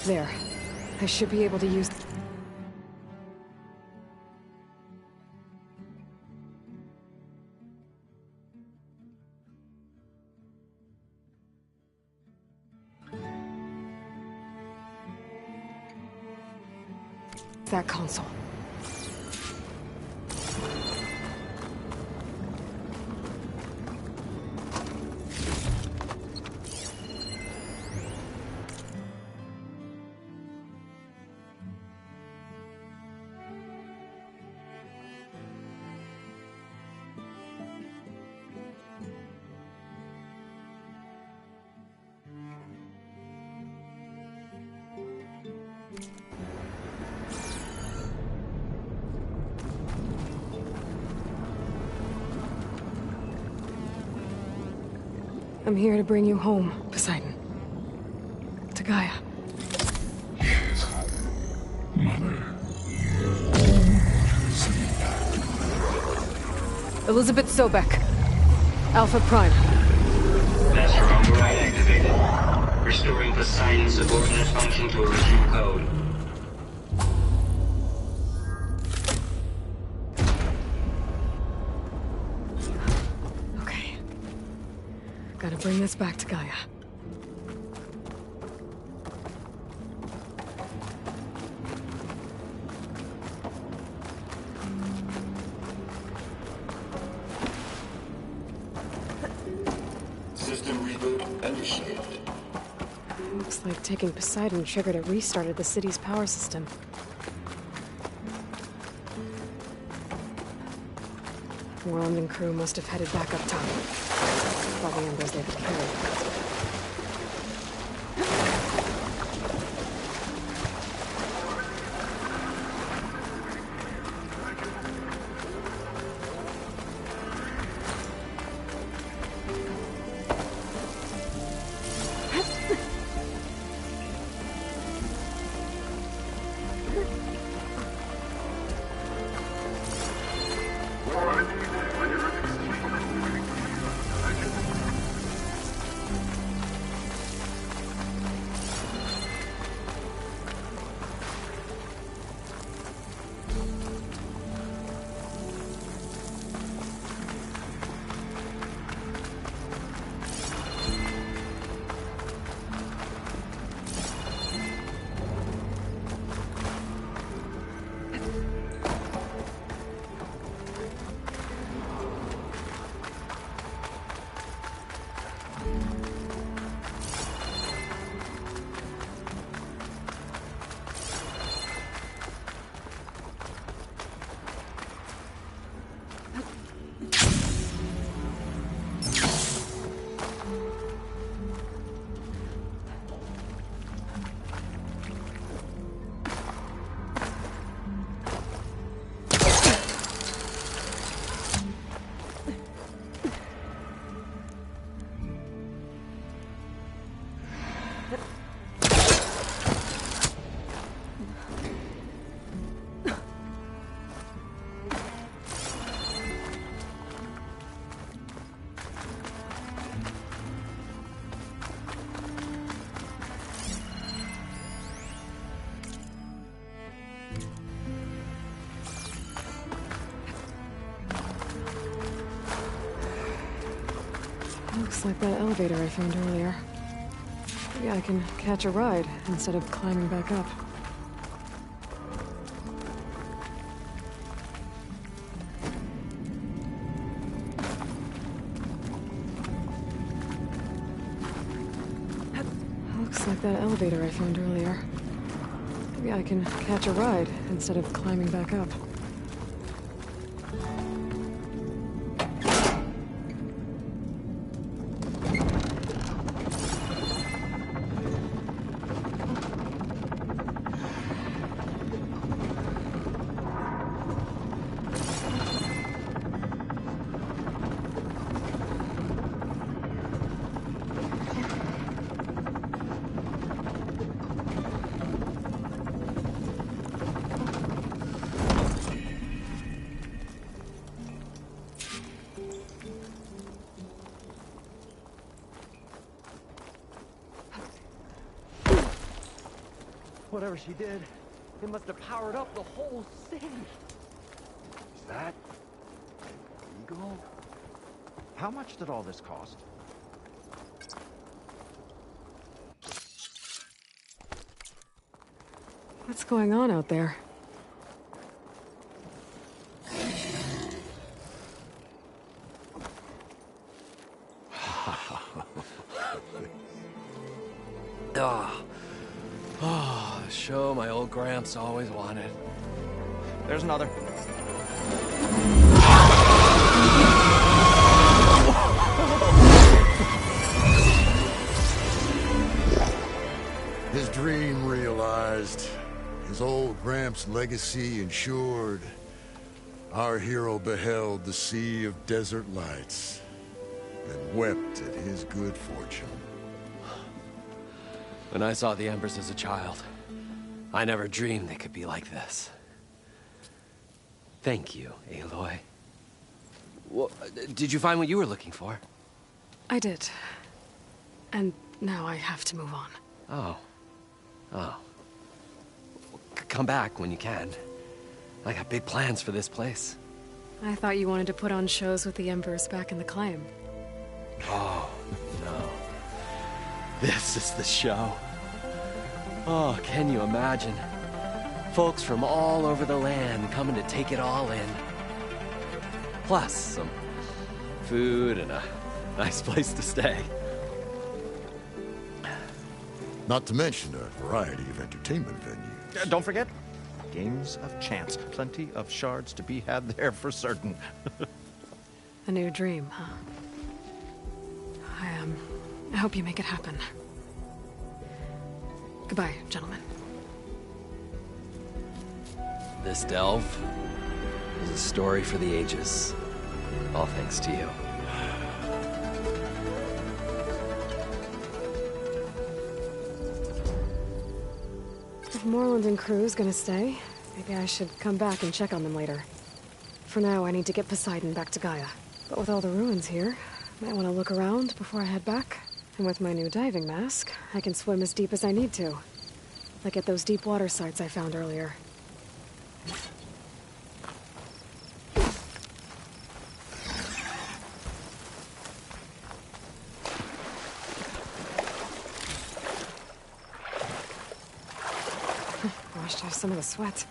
There. I should be able to use... that console. I'm here to bring you home, Poseidon. To Gaia. Elizabeth Sobek. Alpha Prime. Master override activated. Restoring Poseidon's subordinate function to original code. Okay. Gotta bring this back to Gaia. System reboot initiated. Looks like taking Poseidon triggered it restarted the city's power system. Worland and crew must have headed back up top. Probably embers they could carry. Looks like that elevator I found earlier. Maybe I can catch a ride instead of climbing back up. Looks like that elevator I found earlier. Maybe I can catch a ride instead of climbing back up. Whatever she did, it must have powered up the whole city. Is that legal? How much did all this cost? What's going on out there? Oh, the show my old Gramps always wanted. There's another. His dream realized. His old Gramps' legacy ensured. Our hero beheld the sea of desert lights and wept at his good fortune. When I saw the Embers as a child, I never dreamed they could be like this. Thank you, Aloy. Well, did you find what you were looking for? I did. And now I have to move on. Oh. Oh. Come back when you can. I got big plans for this place. I thought you wanted to put on shows with the Embers back in the climb. Oh, no. This is the show. Oh, can you imagine? Folks from all over the land coming to take it all in. Plus, some food and a nice place to stay. Not to mention a variety of entertainment venues. Don't forget, games of chance. Plenty of shards to be had there for certain. A new dream, huh? I hope you make it happen. Goodbye, gentlemen. This delve is a story for the ages. All thanks to you. If Morland and crew's gonna stay, maybe I should come back and check on them later. For now, I need to get Poseidon back to Gaia. But with all the ruins here, might want to look around before I head back. And with my new diving mask, I can swim as deep as I need to. Like at those deep water sites I found earlier. Washed off some of the sweat.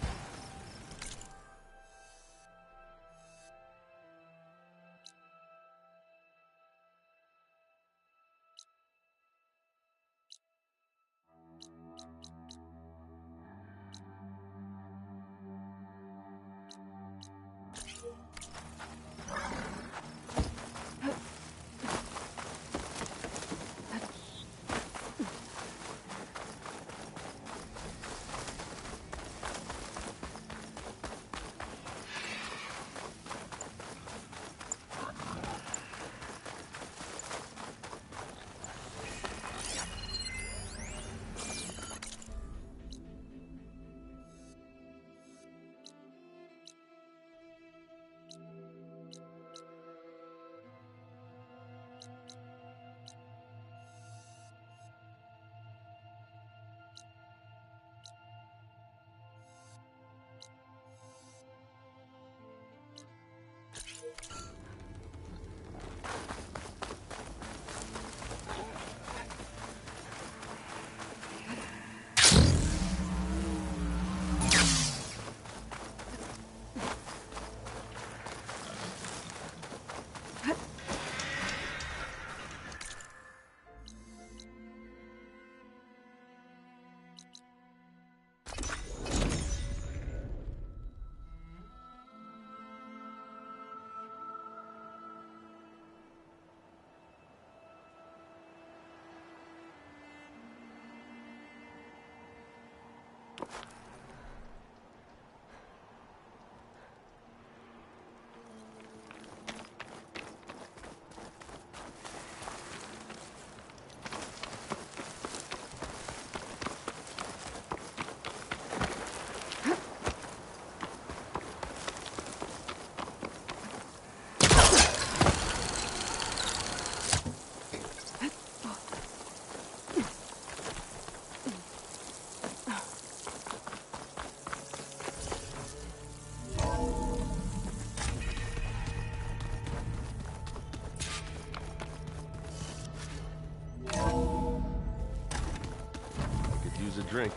use a drink.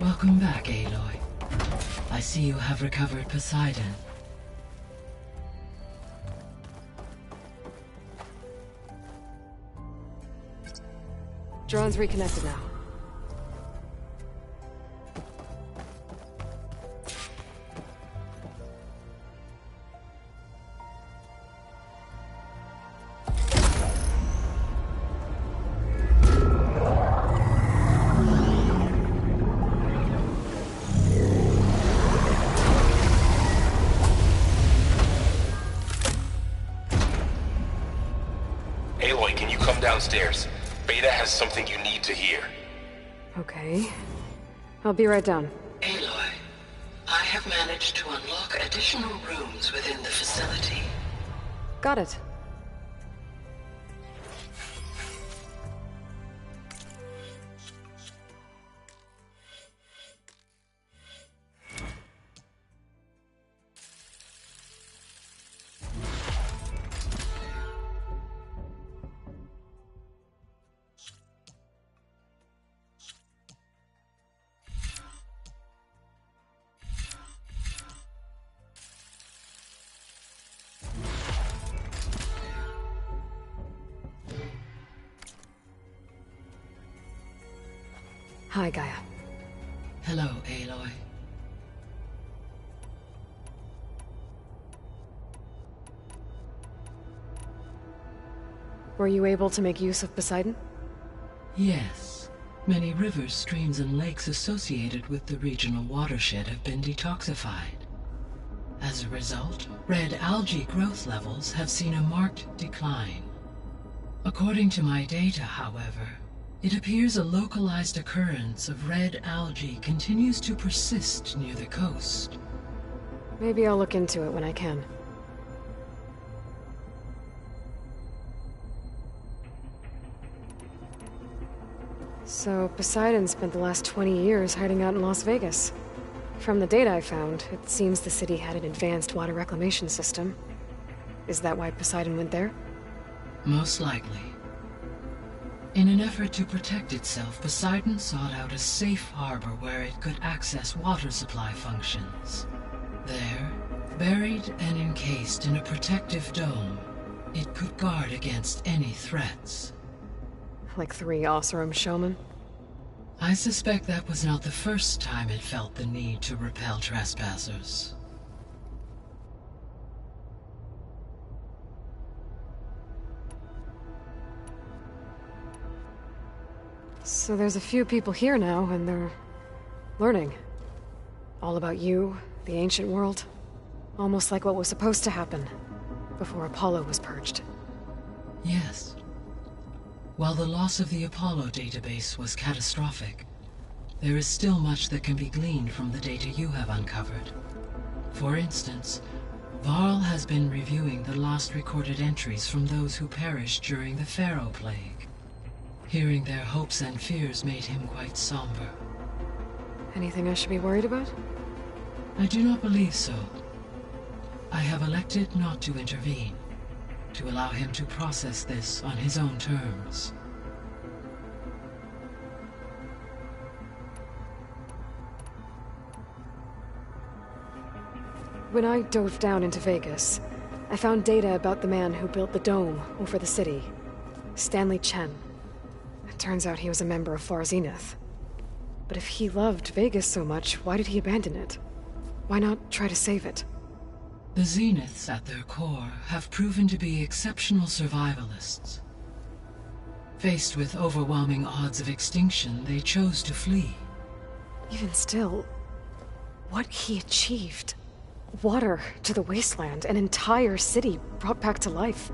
Welcome back, Aloy. I see you have recovered Poseidon. Drone's reconnected now. Aloy, can you come downstairs? Beta has something you need to hear. Okay. I'll be right down. Aloy, I have managed to unlock additional rooms within the facility. Got it. Hi, Gaia. Hello, Aloy. Were you able to make use of Poseidon? Yes. Many rivers, streams, and lakes associated with the regional watershed have been detoxified. As a result, red algae growth levels have seen a marked decline. According to my data, however, it appears a localized occurrence of red algae continues to persist near the coast. Maybe I'll look into it when I can. So, Poseidon spent the last 20 years hiding out in Las Vegas. From the data I found, it seems the city had an advanced water reclamation system. Is that why Poseidon went there? Most likely. In an effort to protect itself, Poseidon sought out a safe harbor where it could access water supply functions. There, buried and encased in a protective dome, it could guard against any threats. Like 3 Oseram showmen? I suspect that was not the first time it felt the need to repel trespassers. So there's a few people here now, and they're learning. All about you, the ancient world. Almost like what was supposed to happen before Apollo was purged. Yes. While the loss of the Apollo database was catastrophic, there is still much that can be gleaned from the data you have uncovered. For instance, Varl has been reviewing the last recorded entries from those who perished during the Pharaoh Plague. Hearing their hopes and fears made him quite somber. Anything I should be worried about? I do not believe so. I have elected not to intervene, to allow him to process this on his own terms. When I dove down into Vegas, I found data about the man who built the dome over the city, Stanley Chen. It turns out he was a member of Far Zenith. But if he loved Vegas so much, why did he abandon it? Why not try to save it? The Zeniths, at their core, have proven to be exceptional survivalists. Faced with overwhelming odds of extinction, they chose to flee. Even still, what he achieved. Water to the wasteland, an entire city brought back to life.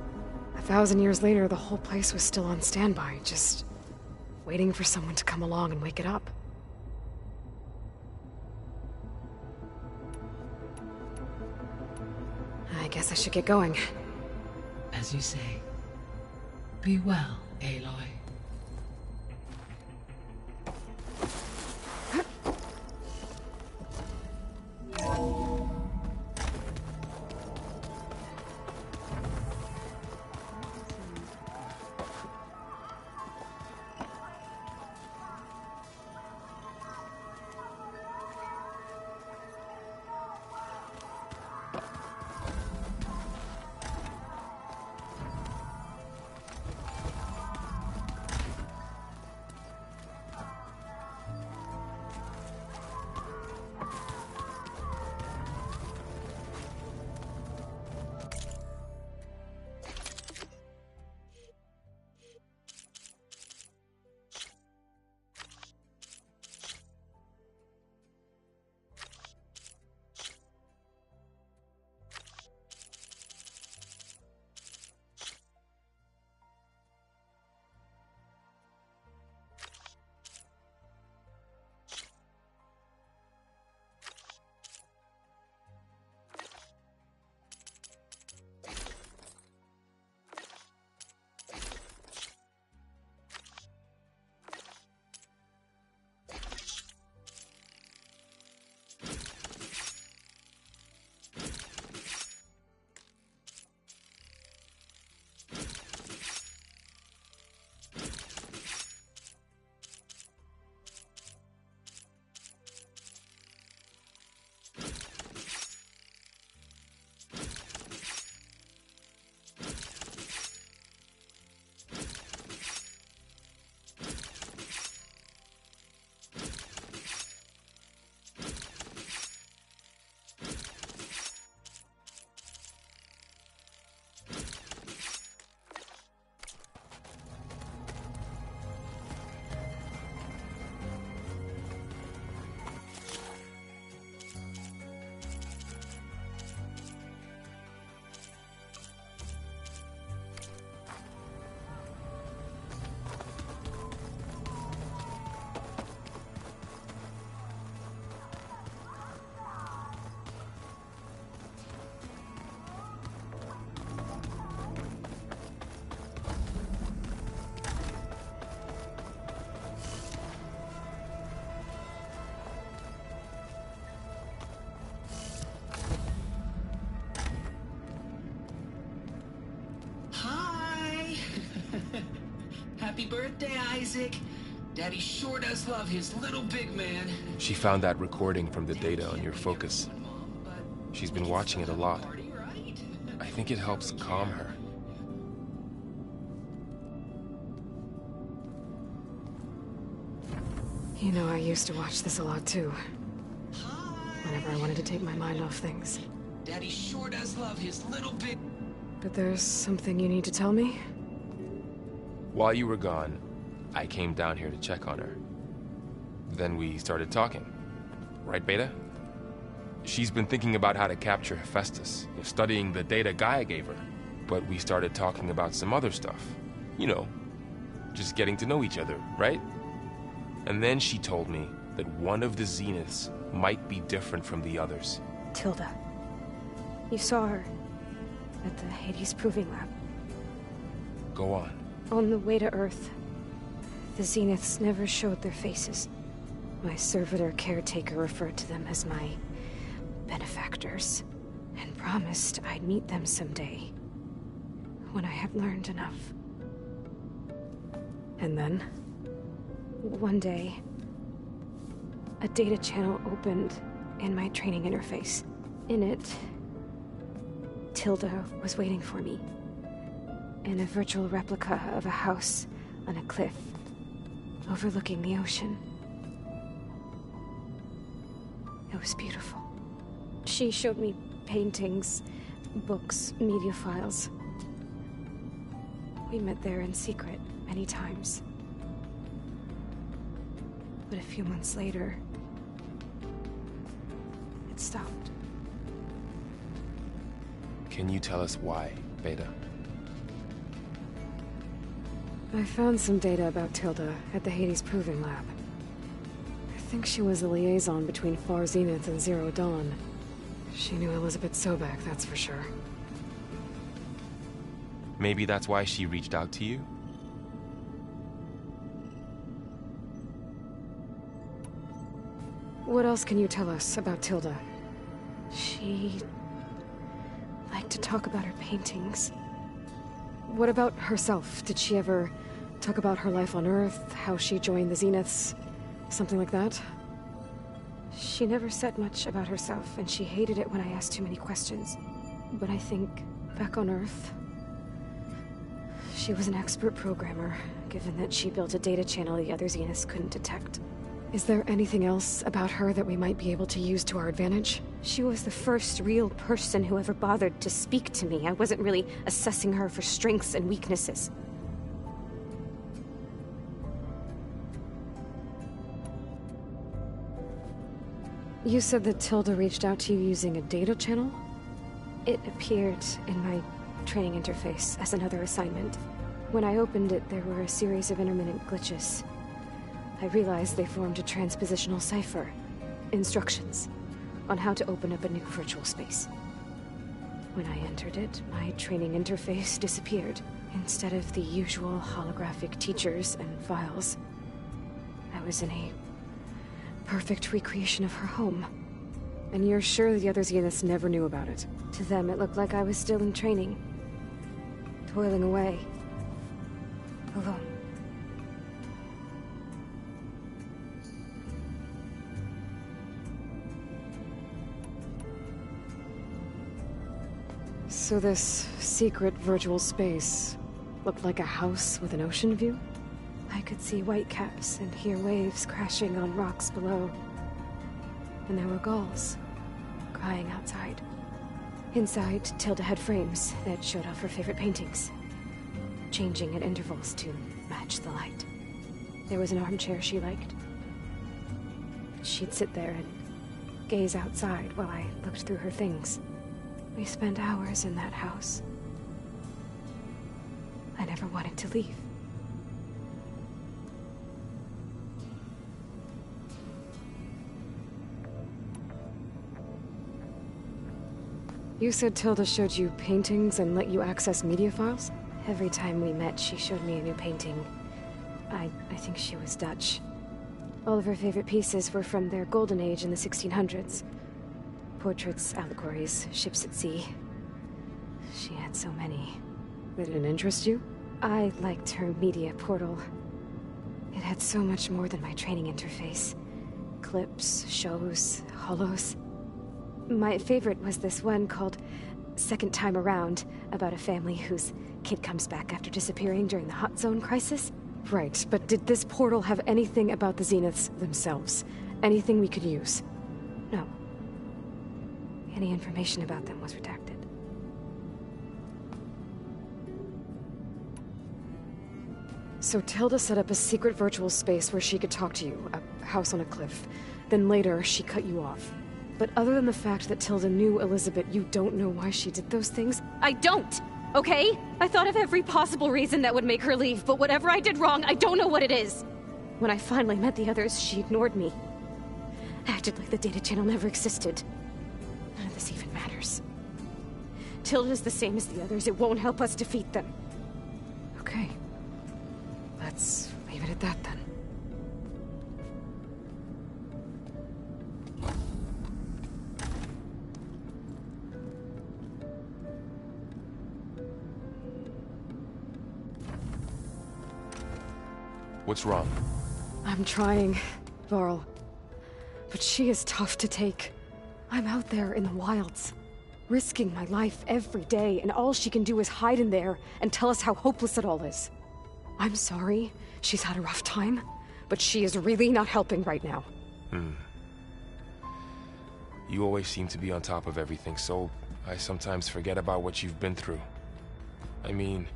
1,000 years later, the whole place was still on standby, just waiting for someone to come along and wake it up. Guess I should get going. As you say. Be well, Aloy. Happy birthday, Isaac. Daddy sure does love his little big man. She found that recording from the data on your focus. She's been watching it a lot. I think it helps calm her. You know, I used to watch this a lot too. Whenever I wanted to take my mind off things. Daddy sure does love his little big... But there's something you need to tell me? While you were gone, I came down here to check on her. Then we started talking. Right, Beta? She's been thinking about how to capture Hephaestus, studying the data Gaia gave her. But we started talking about some other stuff. You know, just getting to know each other, right? And then she told me that one of the Zeniths might be different from the others. Tilda. You saw her at the Hades Proving Lab. Go on. On the way to Earth, the Zeniths never showed their faces. My servitor caretaker referred to them as my benefactors, and promised I'd meet them someday, when I had learned enough. And then, one day, a data channel opened in my training interface. In it, Tilda was waiting for me. In a virtual replica of a house on a cliff, overlooking the ocean. It was beautiful. She showed me paintings, books, media files. We met there in secret many times. But a few months later, it stopped. Can you tell us why, Beta? I found some data about Tilda at the Hades Proving Lab. I think she was a liaison between Far Zenith and Zero Dawn. She knew Elizabeth Sobek, that's for sure. Maybe that's why she reached out to you? What else can you tell us about Tilda? She liked to talk about her paintings. What about herself? Did she ever talk about her life on Earth, how she joined the Zeniths, something like that? She never said much about herself, and she hated it when I asked too many questions. But I think, back on Earth, she was an expert programmer, given that she built a data channel the other Zeniths couldn't detect. Is there anything else about her that we might be able to use to our advantage? She was the first real person who ever bothered to speak to me. I wasn't really assessing her for strengths and weaknesses. You said that Tilda reached out to you using a data channel? It appeared in my training interface as another assignment. When I opened it, there were a series of intermittent glitches. I realized they formed a transpositional cipher. Instructions on how to open up a new virtual space. When I entered it, my training interface disappeared. Instead of the usual holographic teachers and files, I was in a perfect recreation of her home. And you're sure the other Zeniths never knew about it? To them, it looked like I was still in training. Toiling away. Alone. So this secret virtual space looked like a house with an ocean view? I could see whitecaps and hear waves crashing on rocks below. And there were gulls crying outside. Inside, Tilda had frames that showed off her favorite paintings, changing at intervals to match the light. There was an armchair she liked. She'd sit there and gaze outside while I looked through her things. We spent hours in that house. I never wanted to leave. You said Tilda showed you paintings and let you access media files? Every time we met, she showed me a new painting. I think she was Dutch. All of her favorite pieces were from their golden age in the 1600s. Portraits, allegories, ships at sea. She had so many. They didn't interest you? I liked her media portal. It had so much more than my training interface. Clips, shows, holos. My favorite was this one called Second Time Around, about a family whose kid comes back after disappearing during the Hot Zone crisis. Right, but did this portal have anything about the Zeniths themselves? Anything we could use? No. Any information about them was redacted. So Tilda set up a secret virtual space where she could talk to you, a house on a cliff. Then later, she cut you off. But other than the fact that Tilda knew Elizabeth, you don't know why she did those things? I don't! Okay? I thought of every possible reason that would make her leave, but whatever I did wrong, I don't know what it is. When I finally met the others, she ignored me. Acted like the data channel never existed. None of this even matters. Tilda's the same as the others. It won't help us defeat them. Okay. Let's leave it at that, then. What's wrong? I'm trying, Varl. But she is tough to take. I'm out there in the wilds, risking my life every day, and all she can do is hide in there and tell us how hopeless it all is. I'm sorry, she's had a rough time, but she is really not helping right now. You always seem to be on top of everything, so I sometimes forget about what you've been through. I mean,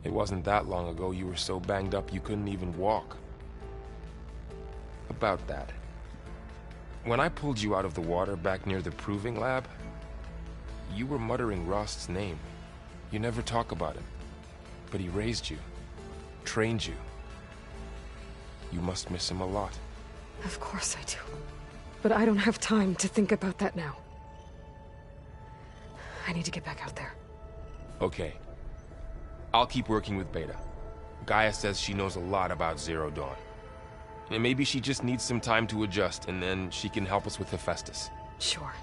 it wasn't that long ago you were so banged up you couldn't even walk. About that. When I pulled you out of the water back near the proving lab, you were muttering Rost's name. You never talk about him. But he raised you, trained you. You must miss him a lot. Of course I do. But I don't have time to think about that now. I need to get back out there. Okay. I'll keep working with Beta. Gaia says she knows a lot about Zero Dawn. And maybe she just needs some time to adjust, and then she can help us with Hephaestus. Sure.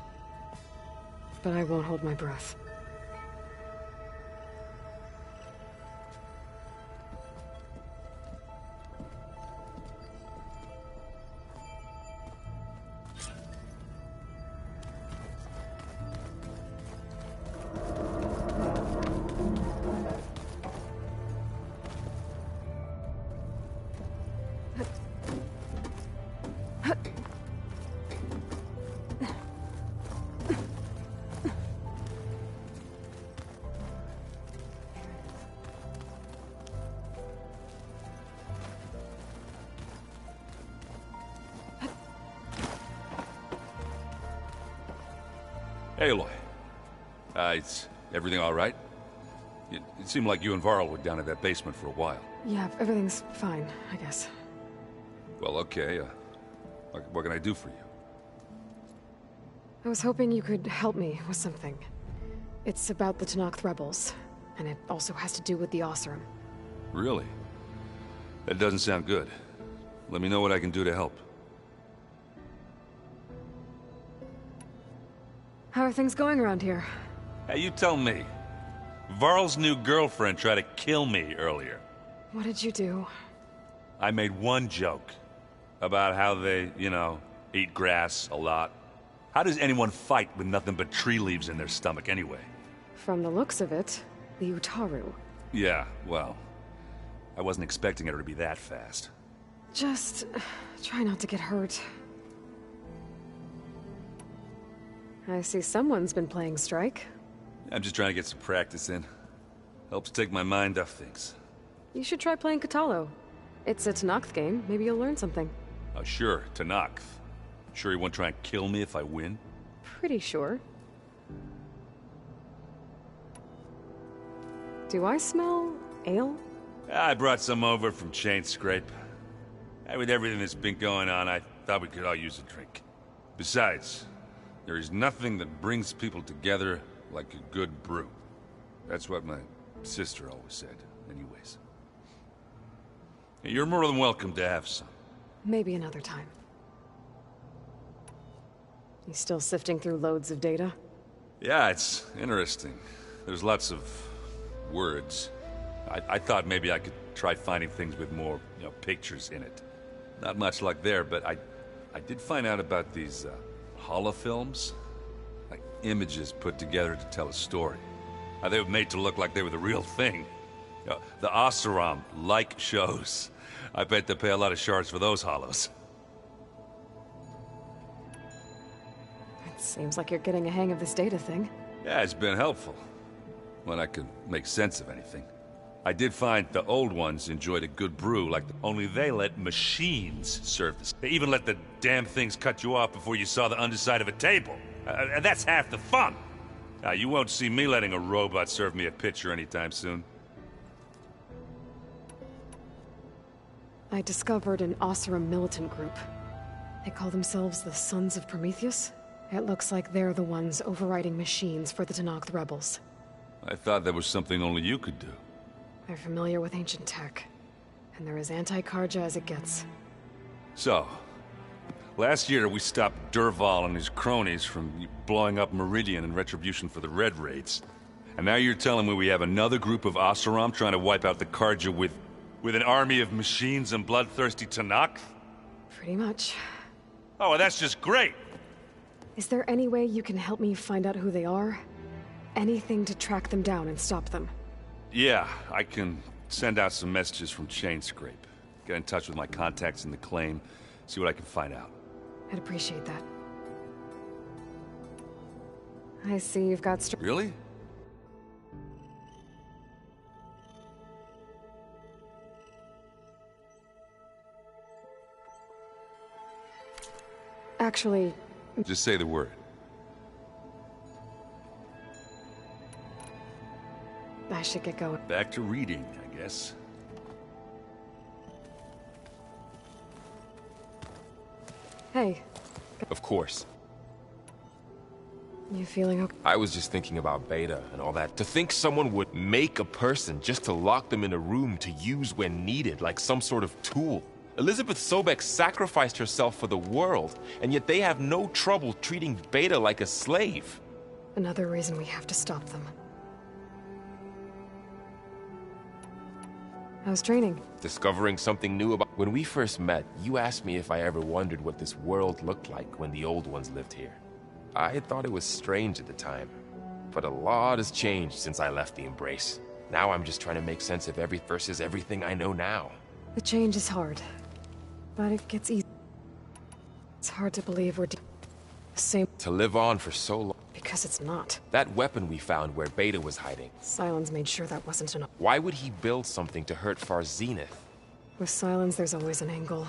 But I won't hold my breath. Hey, Aloy. Is everything all right? It seemed like you and Varl were down at that basement for a while. Yeah, everything's fine, I guess. Well, okay. What can I do for you? I was hoping you could help me with something. It's about the Tenakth rebels, and it also has to do with the Oseram. Really? That doesn't sound good. Let me know what I can do to help. How are things going around here? Hey, you tell me. Varl's new girlfriend tried to kill me earlier. What did you do? I made one joke about how they, eat grass a lot. How does anyone fight with nothing but tree leaves in their stomach anyway? From the looks of it, the Utaru. Yeah, well, I wasn't expecting her to be that fast. Just try not to get hurt. I see someone's been playing Strike. I'm just trying to get some practice in. Helps take my mind off things. You should try playing Kotallo. It's a Tenakth game. Maybe you'll learn something. Oh, sure, Tenakth. Sure you won't try and kill me if I win? Pretty sure. Do I smell ale? I brought some over from Chain Scrape. With everything that's been going on, I thought we could all use a drink. Besides, there is nothing that brings people together like a good brew. That's what my sister always said, anyways. You're more than welcome to have some. Maybe another time. You still sifting through loads of data? Yeah, it's interesting. There's lots of words. I thought maybe I could try finding things with more, pictures in it. Not much luck there, but I did find out about these, holofilms? Like images put together to tell a story. They were made to look like they were the real thing. The Oseram like shows. I bet they pay a lot of shards for those hollows. It seems like you're getting a hang of this data thing. Yeah, it's been helpful. When I could make sense of anything. I did find the old ones enjoyed a good brew, like only they let machines serve this. They even let the damn things cut you off before you saw the underside of a table. And that's half the fun. You won't see me letting a robot serve me a pitcher anytime soon. I discovered an Oseram militant group. They call themselves the Sons of Prometheus. It looks like they're the ones overriding machines for the Tenakth rebels. I thought that was something only you could do. They're familiar with ancient tech, and they're as anti-Carja as it gets. So, last year we stopped Dervahl and his cronies from blowing up Meridian in retribution for the Red Raids. And now you're telling me we have another group of Oseram trying to wipe out the Carja with an army of machines and bloodthirsty Tenakth? Pretty much. Oh, well, that's just great! Is there any way you can help me find out who they are? Anything to track them down and stop them? Yeah, I can send out some messages from Chain Scrape. Get in touch with my contacts in the claim, see what I can find out. I'd appreciate that. I see you've got Really? Actually... Just say the word. I should get going. Back to reading, I guess. Hey. Of course. You feeling okay? I was just thinking about Beta and all that. To think someone would make a person just to lock them in a room to use when needed, like some sort of tool. Elizabeth Sobek sacrificed herself for the world, and yet they have no trouble treating Beta like a slave. Another reason we have to stop them. How's training? Discovering something new about... When we first met, you asked me if I ever wondered what this world looked like when the old ones lived here. I thought it was strange at the time, but a lot has changed since I left the Embrace. Now I'm just trying to make sense of versus everything I know now. The change is hard, but it gets easy. It's hard to believe we're the same. To live on for so long. Because it's not. That weapon we found where Beta was hiding. Sylens made sure that wasn't enough. Why would he build something to hurt Far Zenith? With Sylens, there's always an angle.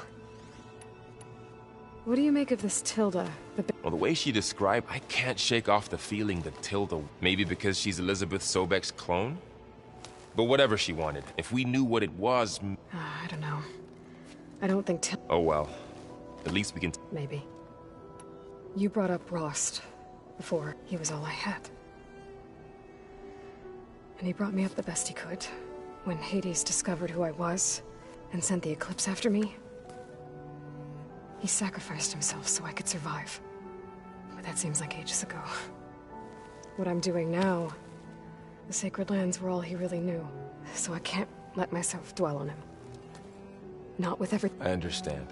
What do you make of this Tilda? Well, the way she described, I can't shake off the feeling that Tilda... Maybe because she's Elizabeth Sobek's clone? But whatever she wanted, if we knew what it was... I don't know. I don't think Oh well. At least we can... Maybe. You brought up Rost. Before, he was all I had. And he brought me up the best he could. When Hades discovered who I was, and sent the Eclipse after me, he sacrificed himself so I could survive. But that seems like ages ago. What I'm doing now, the Sacred Lands were all he really knew, so I can't let myself dwell on him. Not with every... I understand.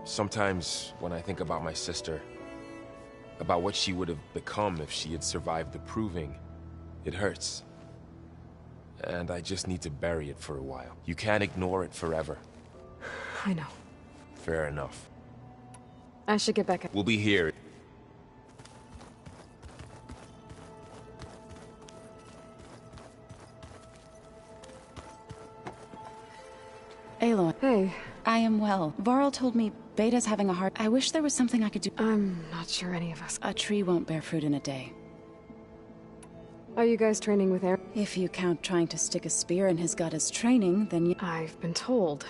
Sometimes, when I think about my sister, about what she would have become if she had survived the Proving, it hurts. And I just need to bury it for a while. You can't ignore it forever. I know. Fair enough. I should get back. We'll be here. Aloy. Hey. I am well. Varl told me Beta's having a hard... I wish there was something I could do. I'm not sure any of us... A tree won't bear fruit in a day. Are you guys training with Air? If you count trying to stick a spear in his gut as training, then you... I've been told.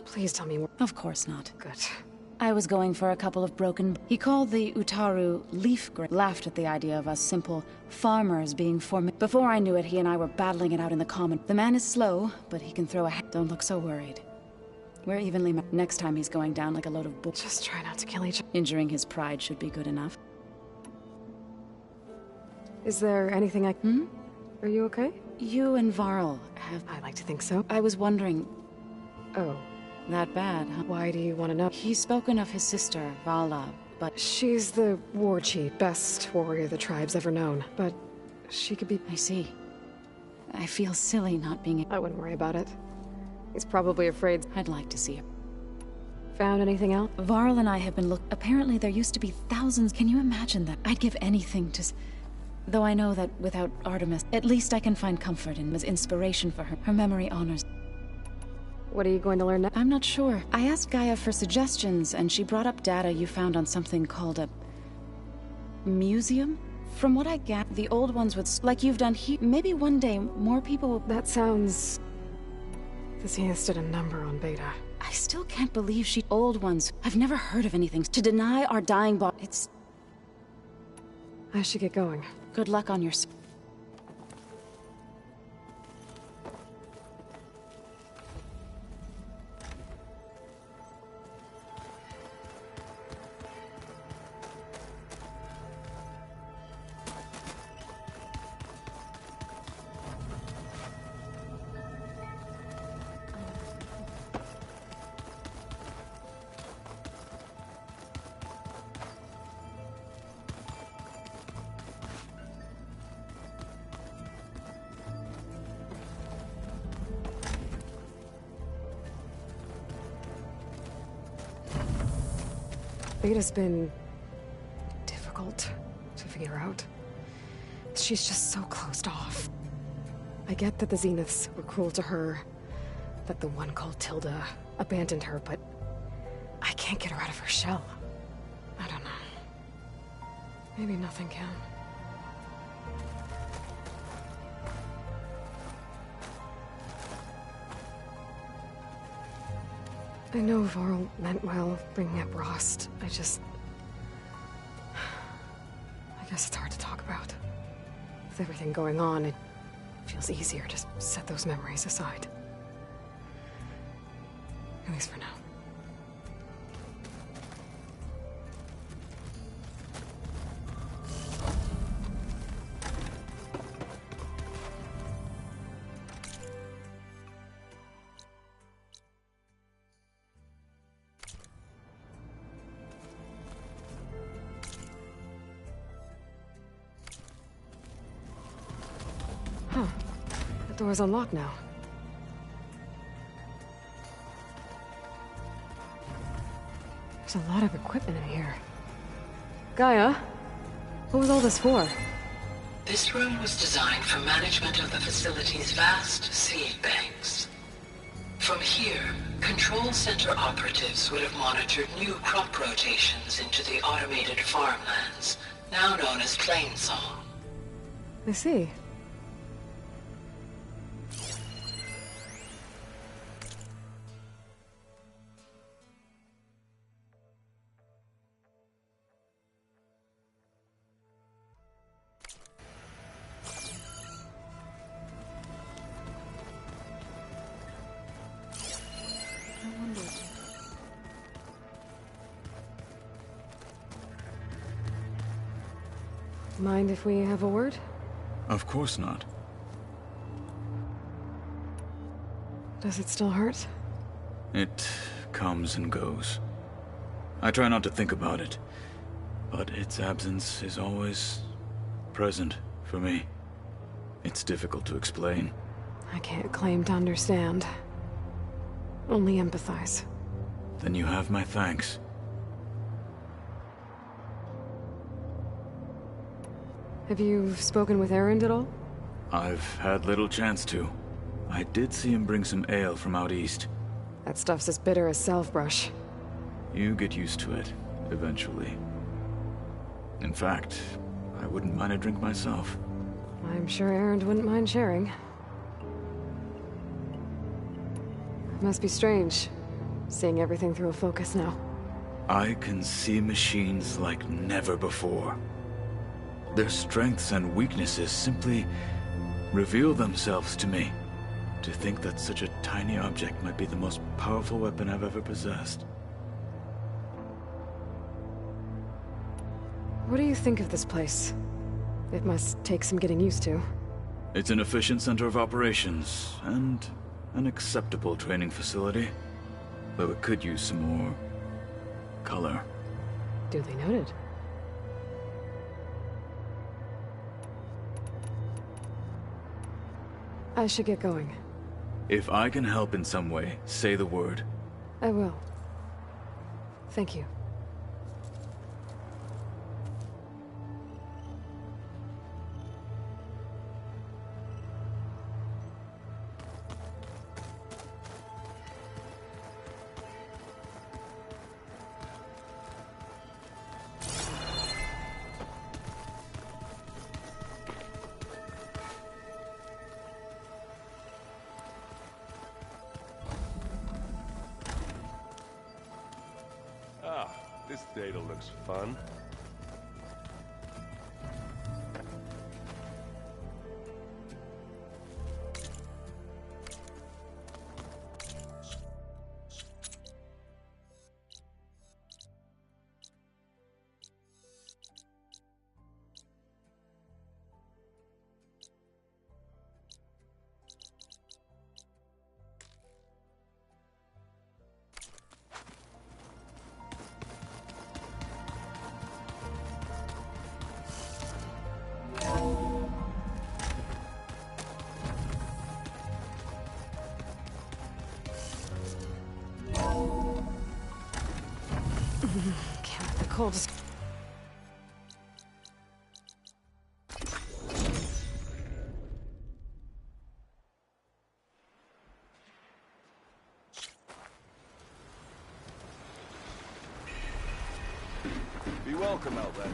Please tell me more. Of course not. Good. I was going for a couple of broken... He called the Utaru leaf grain. Laughed at the idea of us simple farmers being formed. Before I knew it, he and I were battling it out in the common. The man is slow, but he can throw a... Don't look so worried. We're evenly... Next time he's going down like a load of bull... Just try not to kill each other. Injuring his pride should be good enough. Is there anything I... Are you okay? You and Varl have... I like to think so. I was wondering... Oh. That bad, huh? Why do you want to know? He's spoken of his sister, Vala, but... She's the war chief, best warrior the tribe's ever known. But she could be... I see. I feel silly not being... I wouldn't worry about it. He's probably afraid. I'd like to see her. Found anything else? Varl and I have been Apparently there used to be thousands. Can you imagine that? I'd give anything to... Though I know that without Artemis, at least I can find comfort in as inspiration for her. Her memory honors... What are you going to learn now? I'm not sure. I asked Gaia for suggestions, and she brought up data you found on something called a... museum? From what I get, the old ones would... Like you've done here. Maybe one day, more people will... That sounds... The Zeniths did a number on Beta. I still can't believe she... Old ones. I've never heard of anything. To deny our dying body... It's... I should get going. Good luck on your... Beta's been... difficult to figure out. She's just so closed off. I get that the Zeniths were cruel to her, that the one called Tilda abandoned her, but I can't get her out of her shell. I don't know. Maybe nothing can. I know Varl meant well, bringing up Rost. I I guess it's hard to talk about. With everything going on, it feels easier to set those memories aside. At least for now. Huh. The door's unlocked now. There's a lot of equipment in here. Gaia, what was all this for? This room was designed for management of the facility's vast seed banks. From here, Control Center operatives would have monitored new crop rotations into the automated farmlands, now known as Plainsong. I see. Mind if we have a word? Of course not. Does it still hurt? It comes and goes. I try not to think about it, but its absence is always present for me. It's difficult to explain. I can't claim to understand. Only empathize. Then you have my thanks. Have you spoken with Erend at all? I've had little chance to. I did see him bring some ale from out east. That stuff's as bitter as self-brush. You get used to it, eventually. In fact, I wouldn't mind a drink myself. I'm sure Erend wouldn't mind sharing. It must be strange, seeing everything through a focus now. I can see machines like never before. Their strengths and weaknesses simply reveal themselves to me. To think that such a tiny object might be the most powerful weapon I've ever possessed. What do you think of this place? It must take some getting used to. It's an efficient center of operations, and an acceptable training facility. Though it could use some more color. Duly noted. I should get going. If I can help in some way, say the word. I will. Thank you. This data looks fun. Can't let the cold just... Be welcome, Outlander.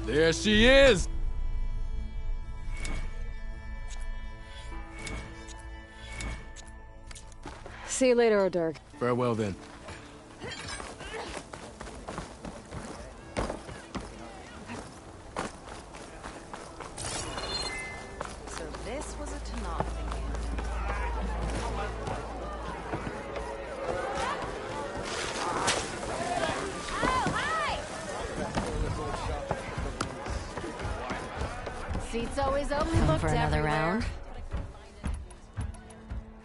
There she is! See you later, O'Dirk. Farewell then. So this was a Tanakh thing. Seat's always open. Come Looked for another everywhere. round?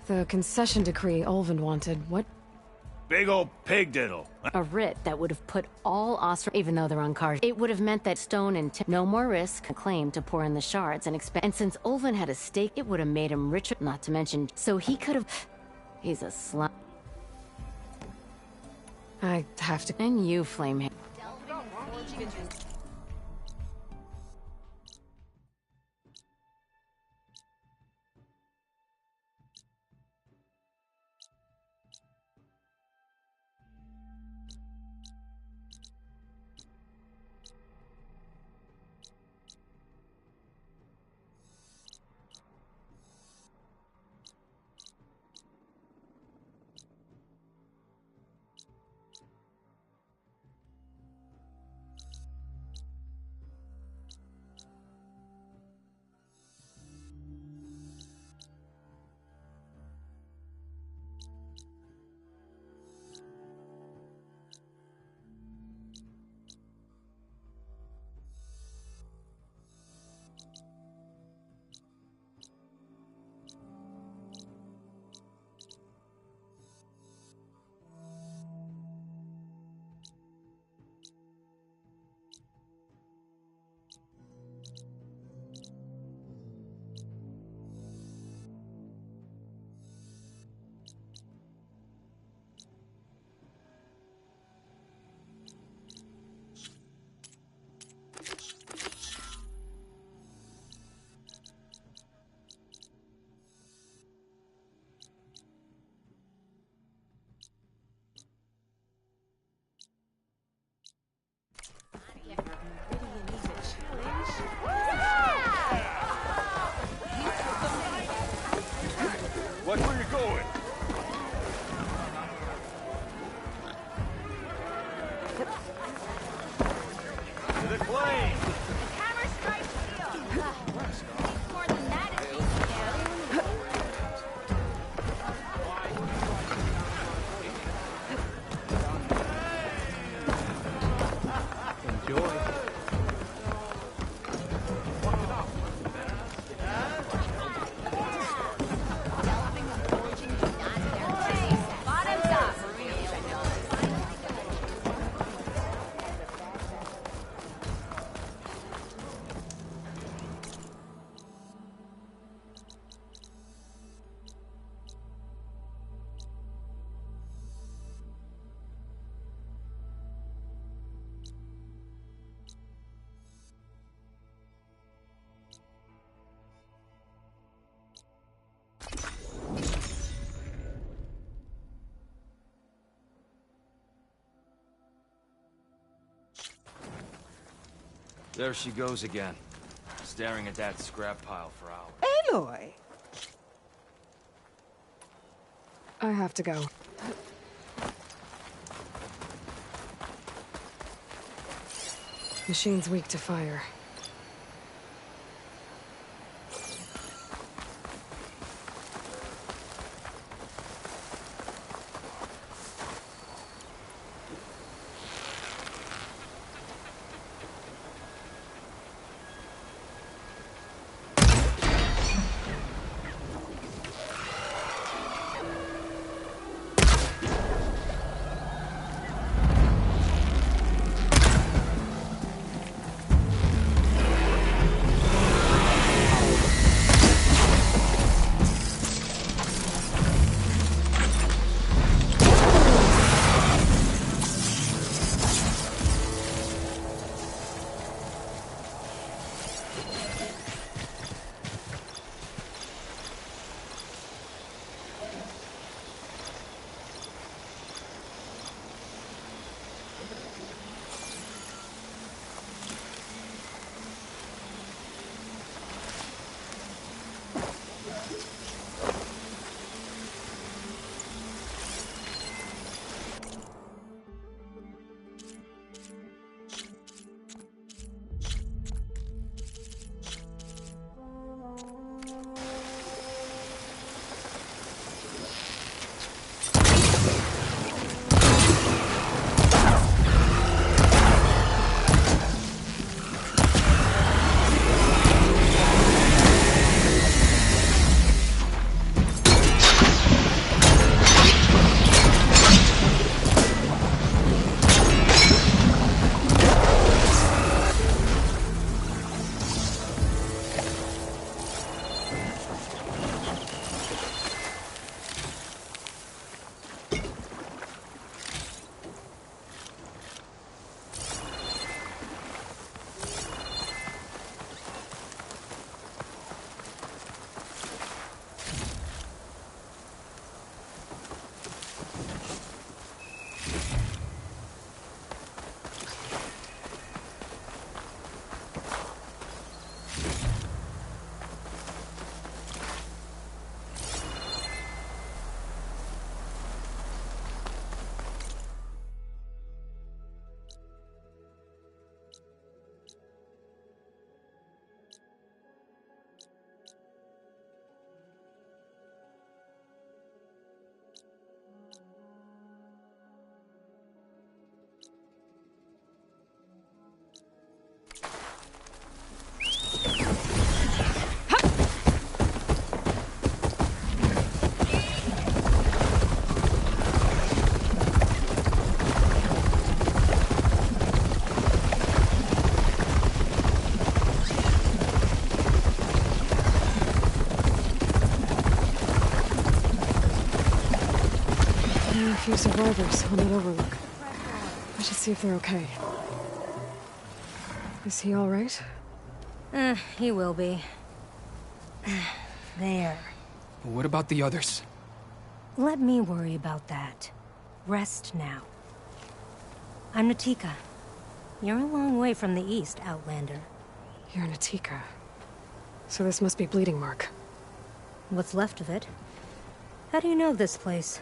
The concession decree Ulvin wanted, what? Big old pig diddle. A writ that would have put all Osra, even though they're on card. It would have meant that Stone and no more risk, a claim to pour in the shards and expand. And since Ulvin had a stake, it would have made him richer, not to mention, so he could have. He's a slut. I have to. And you, Flamehead. Watch where you're going. To the plane. There she goes again, staring at that scrap pile for hours. Aloy! I have to go. Machine's weak to fire. survivors on that overlook. I should see if they're okay. Is he all right? He will be. There. What about the others? Let me worry about that. Rest now. I'm Natika. You're a long way from the east, Outlander. You're Natika. So this must be Bleeding Mark. What's left of it? How do you know this place?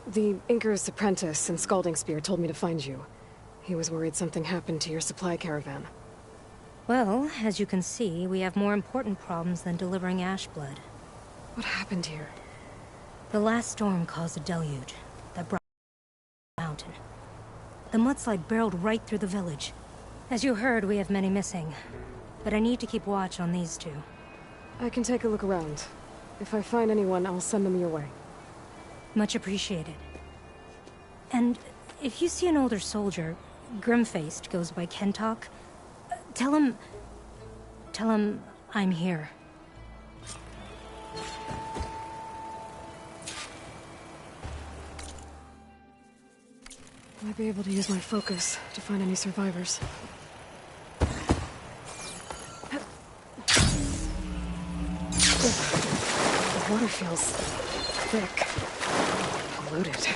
The Inker's apprentice and Scalding Spear told me to find you. He was worried something happened to your supply caravan. Well, as you can see, we have more important problems than delivering Ashblood. What happened here? The last storm caused a deluge that brought the mountain. The mudslide barreled right through the village. As you heard, we have many missing. But I need to keep watch on these two. I can take a look around. If I find anyone, I'll send them your way. Much appreciated. And if you see an older soldier, grim-faced, goes by Kentok, tell him I'm here. Might be able to use my focus to find any survivors. The water feels thick, polluted.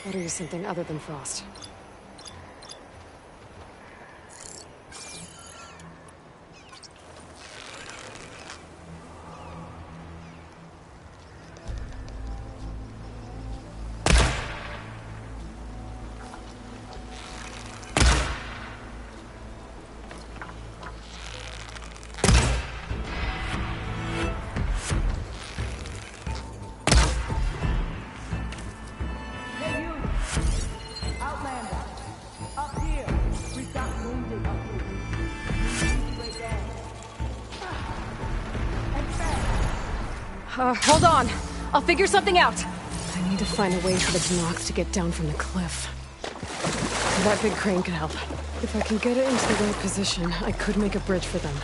Better use something other than frost. Hold on. I'll figure something out. I need to find a way for the Gnox to get down from the cliff. That big crane could help. If I can get it into the right position, I could make a bridge for them.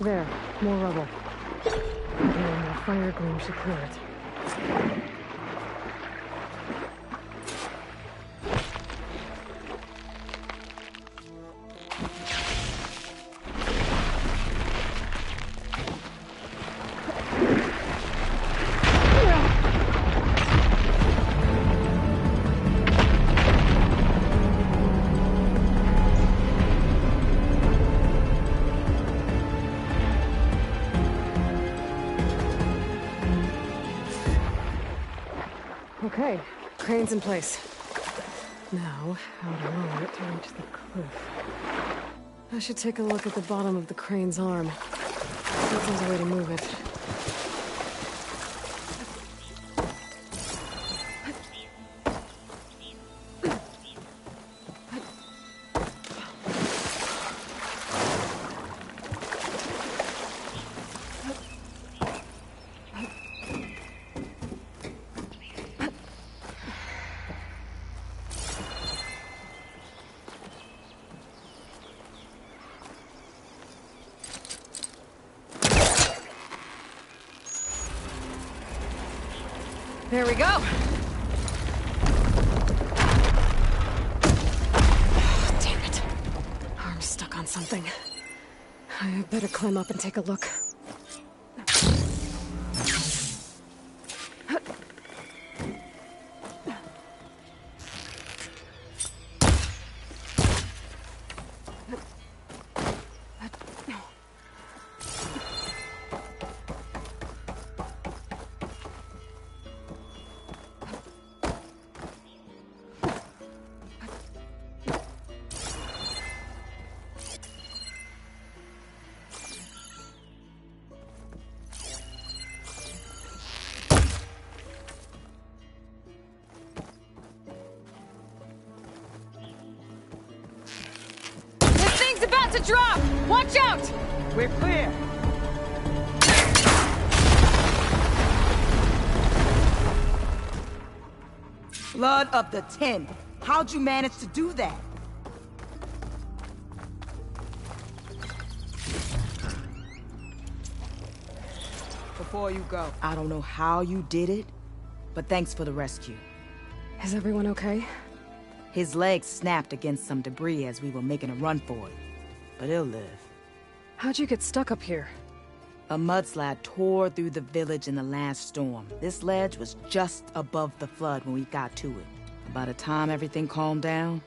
There, more rubble. And the fire gleam should clear it. Okay, crane's in place. Now, how to lower it to reach the cliff. I should take a look at the bottom of the crane's arm. See if there's a way to move it. There we go! Damn it. Arm's stuck on something. I better climb up and take a look. About to drop! Watch out! We're clear. Blood of the 10. How'd you manage to do that? Before you go, I don't know how you did it, but thanks for the rescue. Is everyone okay? His legs snapped against some debris as we were making a run for it. But he'll live. How'd you get stuck up here? A mudslide tore through the village in the last storm. This ledge was just above the flood when we got to it. By the time everything calmed down,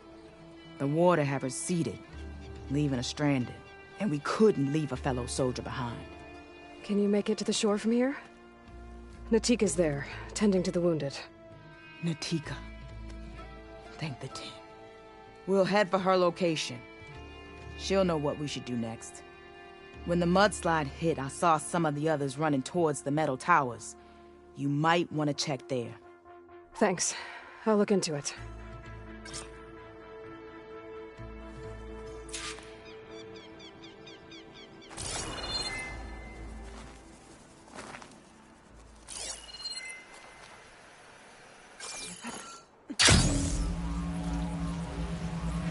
the water had receded, leaving us stranded. And we couldn't leave a fellow soldier behind. Can you make it to the shore from here? Natika's there, tending to the wounded. Natika. Thank the 10. We'll head for her location. She'll know what we should do next. When the mudslide hit, I saw some of the others running towards the metal towers. You might want to check there. Thanks. I'll look into it.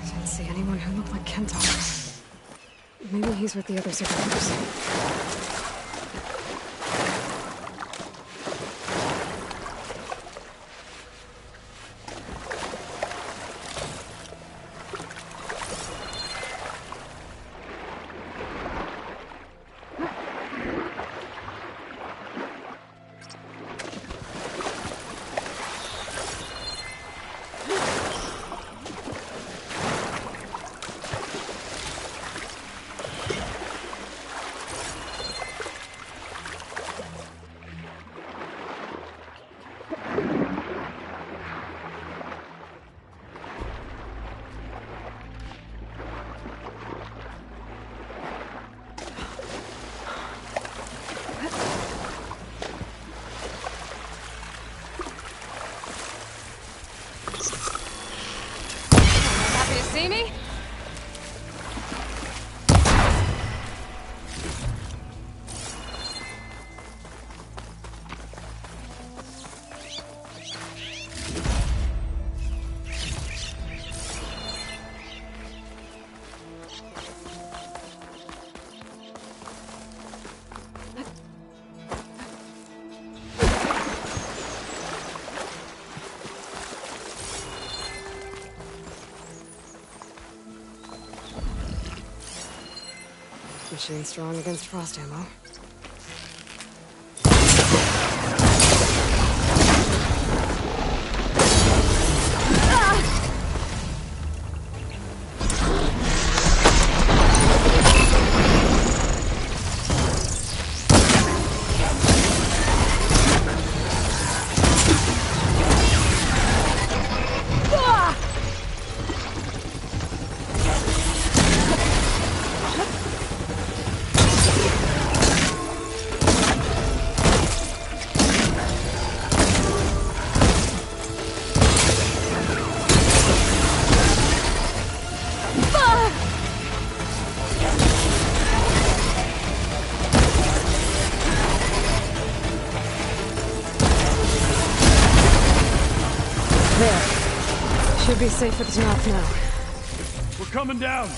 Didn't see anyone who looked like Kentar. Maybe he's with the other survivors. See me? machine strong against frost ammo. Should be safe at the top now. We're coming down.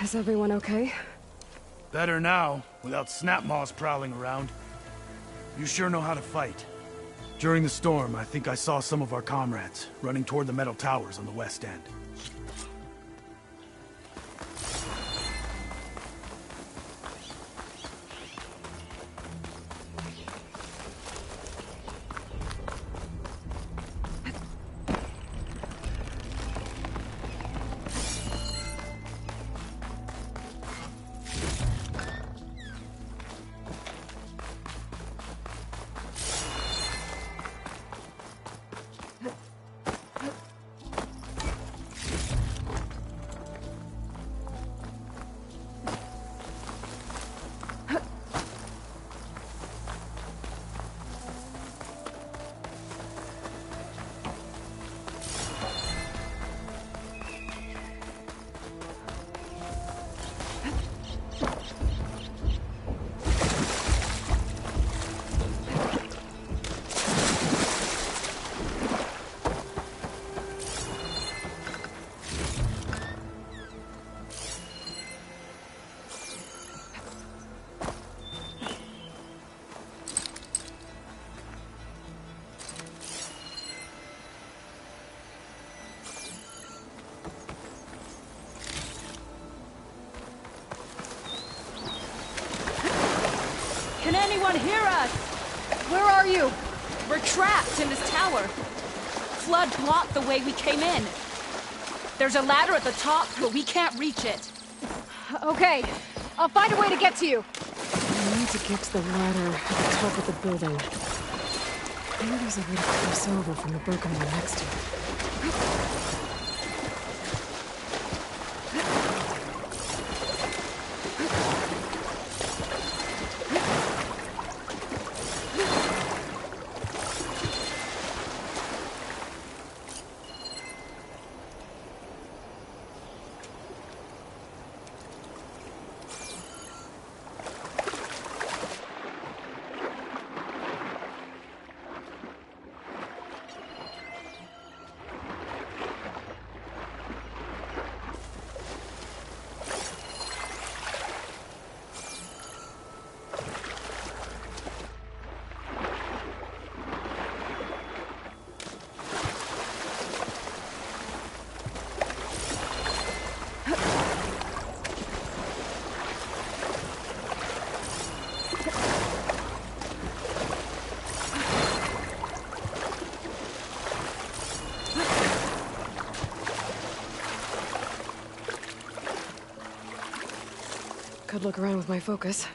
Is everyone okay? Better now, without Snapmaws prowling around. You sure know how to fight. During the storm, I think I saw some of our comrades running toward the metal towers on the west end. Can anyone hear us? Where are you? We're trapped in this tower. Flood blocked the way we came in. There's a ladder at the top, but we can't reach it. Okay, I'll find a way to get to you. I need to get to the ladder at the top of the building. Maybe there's a way to cross over from the broken one next to it. Could look around with my focus.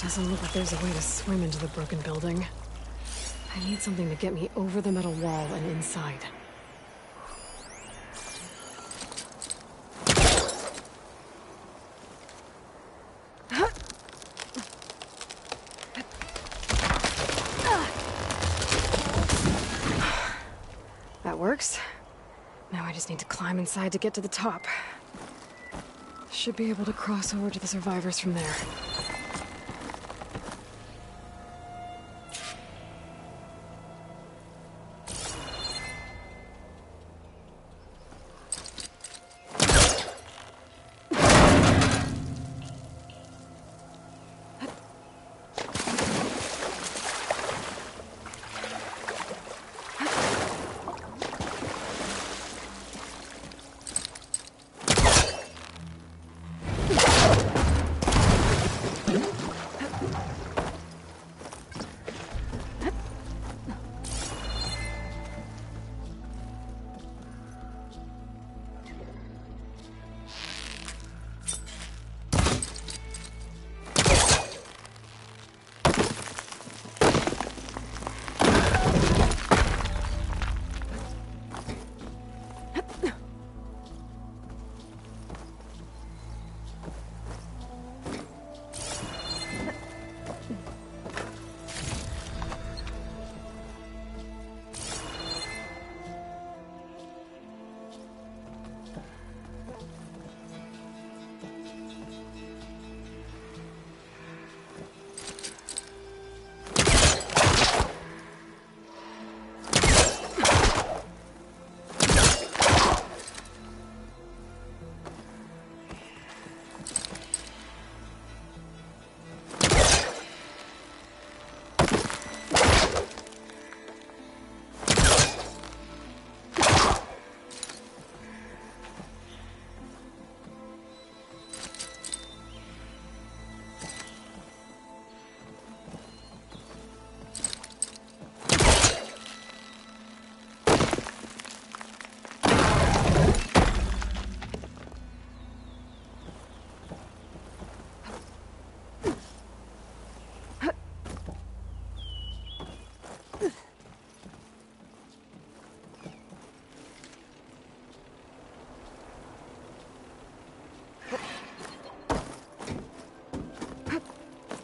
Doesn't look like there's a way to swim into the broken building. I need something to get me over the metal wall and inside. that works. Now I just need to climb inside to get to the top. Should be able to cross over to the survivors from there.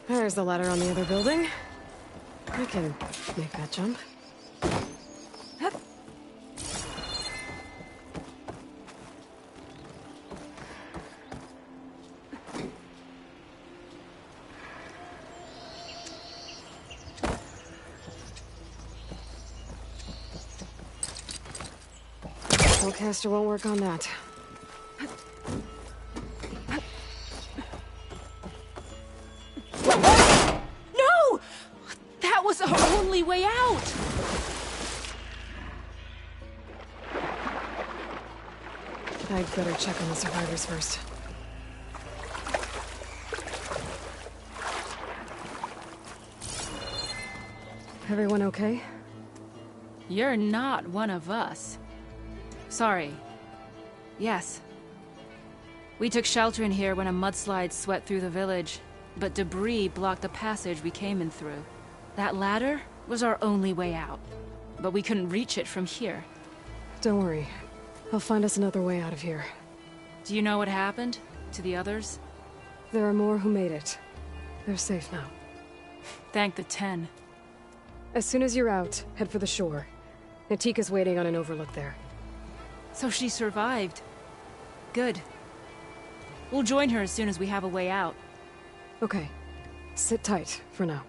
There's the ladder on the other building. I can make that jump. Spellcaster won't work on that. Way out! I'd better check on the survivors first. Everyone okay? You're not one of us. Sorry. Yes. We took shelter in here when a mudslide swept through the village, but debris blocked the passage we came in through. That ladder was our only way out, but we couldn't reach it from here. Don't worry. I'll find us another way out of here. Do you know what happened to the others? There are more who made it. They're safe now. Thank the 10. As soon as you're out, head for the shore. Natika's waiting on an overlook there. So she survived. Good. We'll join her as soon as we have a way out. Okay. Sit tight for now.